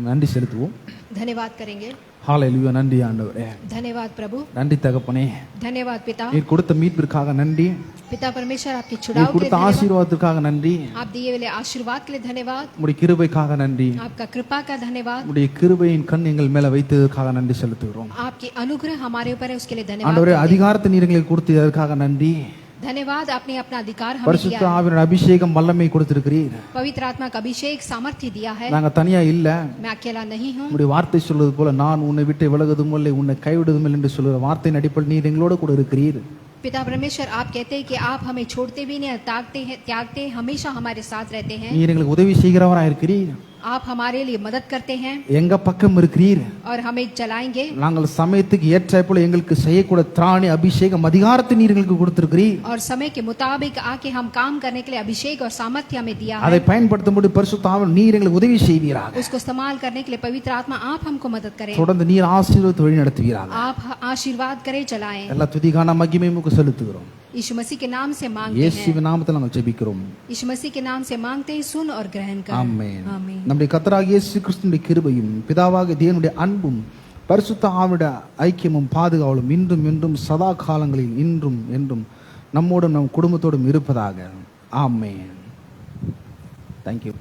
நன்றி செலுத்துவோம். धन्यवाद करेंगे। ஹalleluya. நன்றி ஆண்டவரே, धन्यवाद प्रभु, நன்றி தகப்பனே, धन्यवाद पिता, நீர் கொடுத்த மீட்பிற்காக நன்றி, पिता परमेश्वर आपकी நீர் छुड़ाव के लिए கொடுத்த धन्यवाद, ஆசீர்வாதத்திற்காக நன்றி, आप दिए हुए आशीर्वाद के लिए धन्यवाद, உம்முடைய கிருபைக்காக நன்றி, आपका कृपा का धन्यवाद, உம்முடைய கிருபையின் கண் எங்கள் மேல வைத்ததற்காக நன்றி செலுத்துகிறோம். आपकी अनुग्रह हमारे ऊपर है उसके लिए धन्यवाद ஆண்டவரே, करते हैं। அதிகாரத்தை நீர் எங்களுக்கு கொடுத்ததற்காக நன்றி. धन्यवाद, आपने अपना अधिकार हमें दिया பரிசுத்த है। ஆவியின் அபிஷேகம் வல்லமை கொடுத்திருக்கிறீர். पवित्र आत्मा का अभिषेक सामर्थ्य दिया है। நாங்க தனியா இல்ல, मैं अकेला नहीं हूँ। உம்முடைய வார்த்தை சொல்வது போல நான் உன்னை விட்டு விலகுவதும் இல்லை உன்னை கைவிடுவதும் இல்லை என்று சொல்லுற வார்த்தையின் அடிப்படையில் நீர் எங்களோடு கூட இருக்கிறீர். पिता परमेश्वर आप कहते हैं कि आप हमें छोड़ते भी नहीं, त्यागते हमेशा हमारे साथ रहते हैं। நீர் எங்களுக்கு உதவி செய்கிறவராக இருக்கிறீர், आप हमारे लिए मदद करते हैं எங்க பக்கம் இருக்கிறீர். और हमें चलाएंगे। நாங்கள் சமயத்துக்கு ஏற்ற போல எங்களுக்கு செய்யக்கூட திராணி அபிஷேகம் அதிகாரத்தை நீர் எங்களுக்கு கொடுத்திருக்கிறீர். और समय के मुताबिक आके हम काम करने के लिए अभिषेक और सामर्थ्य हमें दिया அதை है। பயன்படுத்தும்போது பரிசுத்த ஆவி நீர் எங்களுக்கு உதவி செய்வீராக. उसको इस्तेमाल करने के लिए पवित्र आत्मा आप हमको मदद करें, தொடர்ந்து நீர் ஆசீர்வாதத்தை வழி நடத்துவீராக. आप आशीर्वाद करें, चलाएं। எல்லா துதிகான மகிமை உமக்கு செலுத்துகிறோம். यीशु मसीह के नाम से मांगते இயேசுவின் हैं, நாமத்தில் நாங்கள் ஜெபிக்கிறோம். यीशु मसीह के नाम से मांगते हैं, सुन और ग्रहण कर। ஆமென். आमीन। நம்முடைய கர்த்தராகிய இயேசு கிறிஸ்துவின் கிருபையும் பிதாவாகிய தேவனுடைய அன்பும் பரிசுத்த ஆவியுடைய ஐக்கியமும் பாதுகாவலும் இன்றும் என்றும் சதா காலங்களில் இன்றும் என்றும் நம்மோடும் நம் குடும்பத்தோடும் இருப்பதாக. ஆமென். Thank you.